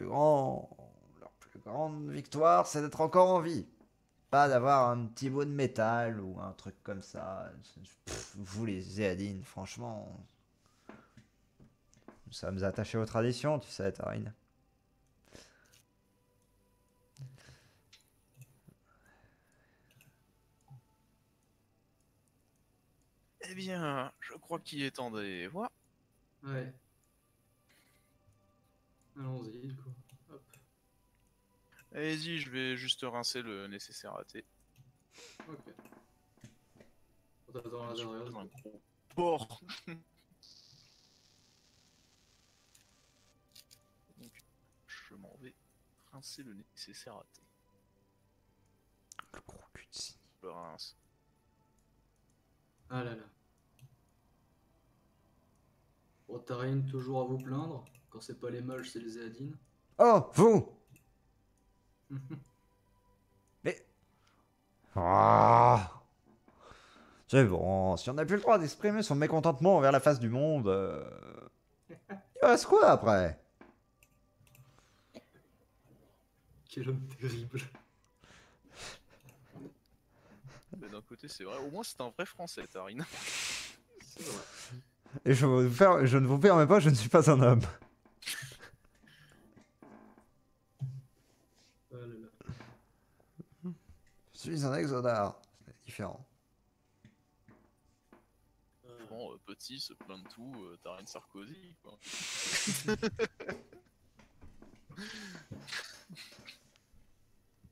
S2: Leur plus grande victoire, c'est d'être encore en vie. Pas d'avoir un petit bout de métal ou un truc comme ça. Pff, vous les Zéadines, franchement...
S3: Nous sommes attachés aux traditions, tu sais, Tarin.
S6: Eh bien, je crois qu'il est temps d'aller voir.
S4: Ouais. Allons-y, du coup. Hop.
S6: Allez-y, je vais juste rincer le nécessaire à thé.
S4: Ok. On t'attend à
S6: Je suis
S4: l'intérieur.
S6: un gros porc. Donc, je m'en vais rincer le nécessaire à thé.
S3: Le gros cul de cygne.
S6: Je le rince.
S4: Ah là là. Bon, t'as rien toujours à vous plaindre. Quand c'est pas les mages, c'est les Zéadines.
S2: Oh, vous! Mais... Ah!
S3: C'est bon, si on n'a plus le droit d'exprimer son mécontentement envers la face du monde, il reste quoi après?
S4: Quel homme terrible.
S6: Mais d'un côté, c'est vrai. Au moins, c'est un vrai français, Tarin.
S4: C'est vrai.
S3: Et je ne vous permets pas, je ne suis pas un homme.
S4: Ah là là.
S2: Je suis un exodar. C'est différent.
S6: Bon, petit, se plaint de tout, Tarin Sarkozy, quoi.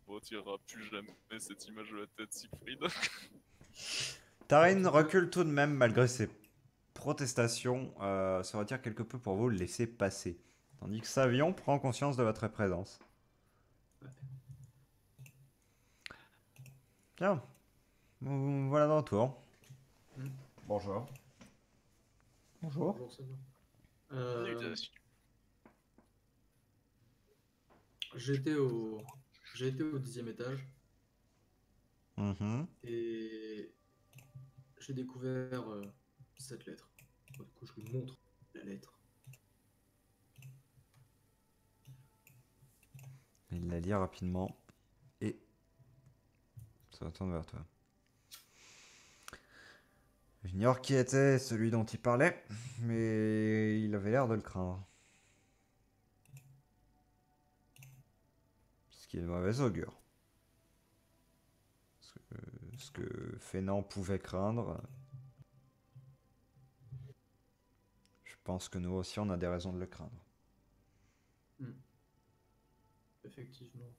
S6: Bon, tu iras plus jamais cette image de la tête, Siegfried.
S3: Tarin recule tout de même malgré ses protestations, se retire quelque peu pour vous le laisser passer. Tandis que Savion prend conscience de votre présence. Bien. Vous voilà dans le tour. Bonjour.
S5: Bonjour.
S4: Bonjour, c'est bon.
S6: Salutations.
S4: J'ai été au, j'ai été au 10e étage
S3: Mhm.
S4: et j'ai découvert cette lettre. Du coup, je lui montre la lettre.
S3: Il la lit rapidement et se retourne vers toi. J'ignore qui était celui dont il parlait, mais il avait l'air de le craindre. Ce qui est de mauvais augure. Ce que Fénan pouvait craindre, je pense que nous aussi on a des raisons de le craindre.
S4: Hmm. Effectivement.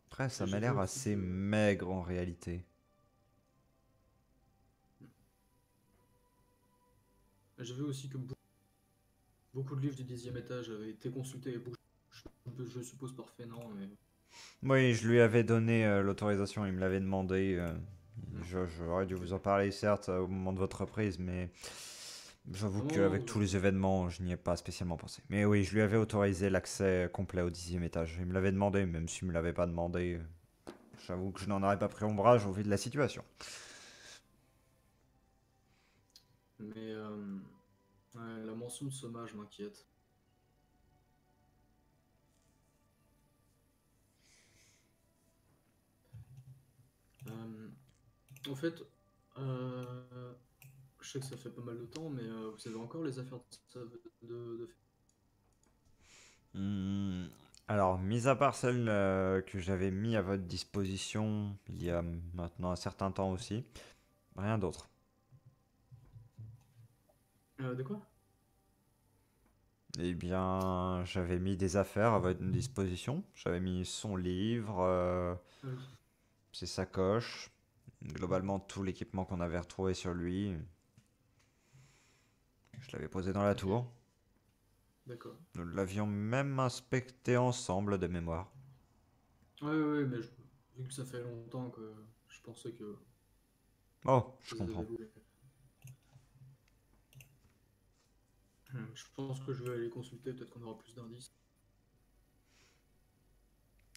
S3: Après, ça
S4: Et
S3: m'a
S4: j'ai vu
S3: l'air
S4: aussi
S3: assez
S4: que
S3: maigre en réalité.
S4: j'ai vu aussi que beaucoup de livres du 10e étage avaient été consultés et je suppose par Fénan, mais
S3: Oui, je lui avais donné l'autorisation, il me l'avait demandé.
S4: hmm.
S3: J'aurais dû
S4: Ok.
S3: vous en parler, certes, au moment de votre reprise, mais j'avoue
S4: Non,
S3: qu'avec
S4: non,
S3: tous les événements, je n'y ai pas spécialement pensé. Mais oui, je lui avais autorisé l'accès complet au 10e étage. Il me l'avait demandé, même s'il me l'avait pas demandé. J'avoue que je n'en aurais pas pris ombrage au vu de la situation.
S4: mais ouais, la mention de sommage m'inquiète. Euh, En fait, euh, je sais que ça fait pas mal de temps, mais vous avez encore les affaires de...
S3: Hmm, Alors, mis à part celle que j'avais mis à votre disposition il y a maintenant un certain temps aussi, rien d'autre.
S4: De quoi?
S3: Eh bien, j'avais mis des affaires à votre disposition. J'avais mis son livre,
S4: Ah oui.
S3: ses sacoches, globalement tout l'équipement qu'on avait retrouvé sur lui. Je l'avais posé dans la
S4: Ok,
S3: tour.
S4: d'accord.
S3: Nous l'avions même inspecté ensemble de mémoire.
S4: Ouais, ouais, ouais, mais vu que ça fait longtemps que je pensais que
S3: Oh, je
S4: vous avez
S3: comprends.
S4: voulu. Je pense que je vais aller consulter, peut-être qu'on aura plus d'indices.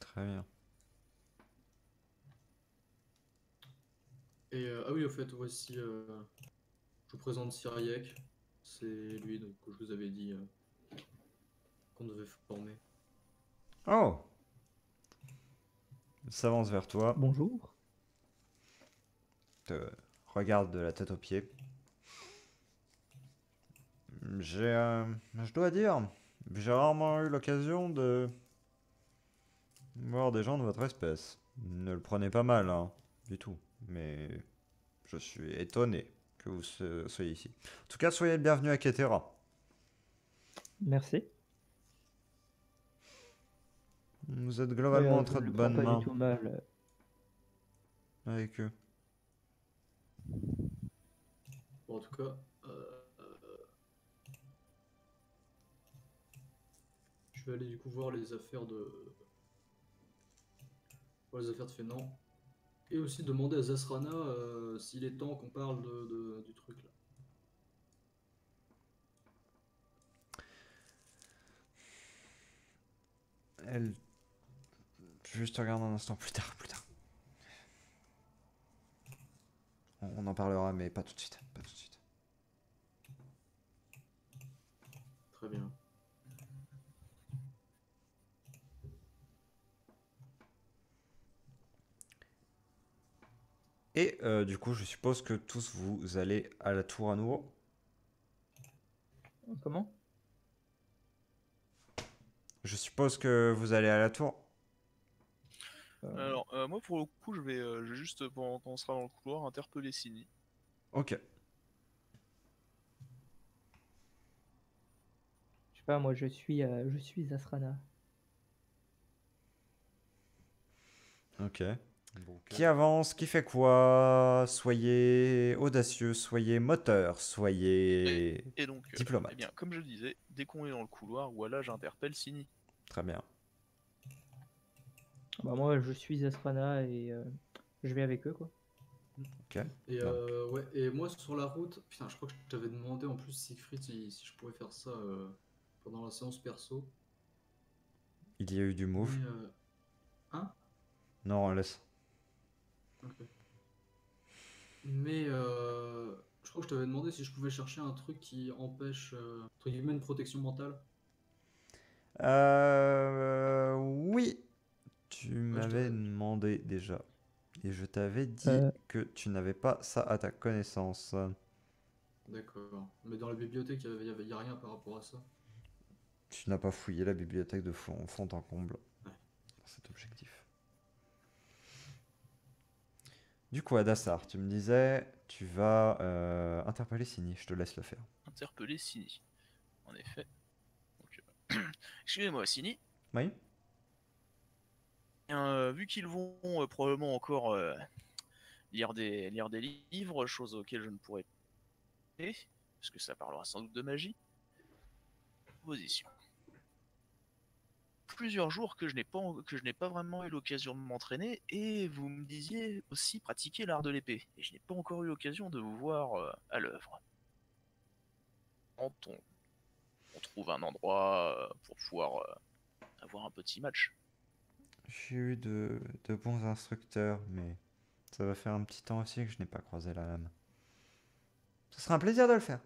S3: Très bien.
S4: Et ah oui, au fait, voici, je vous présente Cyriac. C'est lui donc, que je vous avais dit qu'on devait former.
S3: Oh, il s'avance vers toi,
S5: Bonjour.
S3: te regarde de la tête aux pieds. Je dois dire, j'ai rarement eu l'occasion de voir des gens de votre espèce. Ne le prenez pas mal, hein, du tout. Mais je suis étonné que vous soyez ici. En tout cas, soyez le bienvenu à Ketera.
S5: Merci.
S3: Vous êtes
S5: Mais
S3: globalement
S5: je
S3: entre
S5: ne
S3: de
S5: le prends
S3: bonnes
S5: pas du
S3: mains
S5: tout mal.
S3: avec eux.
S4: Bon, en tout cas, euh, je vais aller du coup voir les affaires de Fénan. Et aussi demander à Zasrana s'il est temps qu'on parle du truc là.
S3: Elle... Juste regarde un instant plus tard, plus tard. On en parlera, mais pas tout de suite. Pas tout de suite.
S4: Très bien.
S3: Et du coup, je suppose que tous vous allez à la tour à nouveau.
S5: Comment?
S3: Je suppose que vous allez à la tour.
S5: Euh,
S6: Alors, moi pour le coup, je vais juste, pendant qu'on sera dans le couloir, interpeller Sini.
S3: Ok.
S5: je sais pas, moi je suis Asrana.
S3: Ok. Qui avance, qui fait quoi? Soyez audacieux, soyez moteur,
S6: Et,
S3: soyez
S6: et donc, eh bien,
S3: diplomate.
S6: comme je le disais, dès qu'on est dans le couloir, voilà, j'interpelle Sini.
S3: Très bien.
S5: Bah moi je suis Asrana et je vais avec eux quoi.
S3: Ok.
S4: Et
S3: Donc,
S4: ouais, et moi sur la route, putain, je crois que je t'avais demandé en plus, Siegfried, si je pouvais faire ça pendant la séance perso.
S3: Il y a eu du move.
S4: Mais, hein?
S3: Non, laisse.
S4: Ok. Mais je crois que je t'avais demandé si je pouvais chercher un truc qui empêche, entre guillemets, une protection mentale.
S3: Oui, tu
S4: Ouais, je
S3: m'avais
S4: t'avais-
S3: demandé déjà. Et je t'avais dit
S5: Euh,
S3: que tu n'avais pas ça à ta connaissance.
S4: D'accord. Mais dans la bibliothèque, y a rien par rapport à ça.
S3: Tu n'as pas fouillé la bibliothèque de fond en comble
S4: Ouais.
S3: dans cet objectif. Du coup, Adassar, tu me disais, tu vas interpeller Sini, je te laisse le faire.
S6: Interpeller Sini. En effet. Donc, excusez-moi, Sini.
S3: Oui?
S6: Vu qu'ils vont probablement encore lire des livres, chose auxquelles je ne pourrais pas, parce que ça parlera sans doute de magie. Position. Plusieurs jours que je n'ai pas vraiment eu l'occasion de m'entraîner, et vous me disiez aussi pratiquer l'art de l'épée, et je n'ai pas encore eu l'occasion de vous voir à l'œuvre. Quand on trouve un endroit pour pouvoir avoir un petit match.
S3: J'ai eu de bons instructeurs, mais ça va faire un petit temps aussi que je n'ai pas croisé la lame. Ce sera un plaisir de le faire.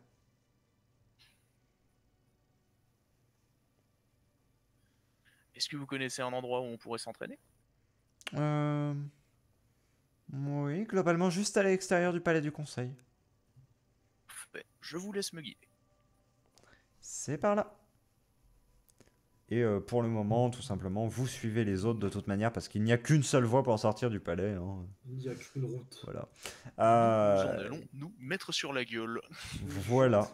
S6: Est-ce que vous connaissez un endroit où on pourrait s'entraîner?
S3: Oui, globalement juste à l'extérieur du palais du conseil.
S6: Parfait. Je vous laisse me guider.
S3: C'est par là. Et pour le moment, tout simplement, vous suivez les autres de toute manière parce qu'il n'y a qu'une seule voie pour sortir du palais, hein.
S4: Il n'y a qu'une route.
S3: Voilà.
S6: Nous en allons nous mettre sur la gueule.
S3: Voilà.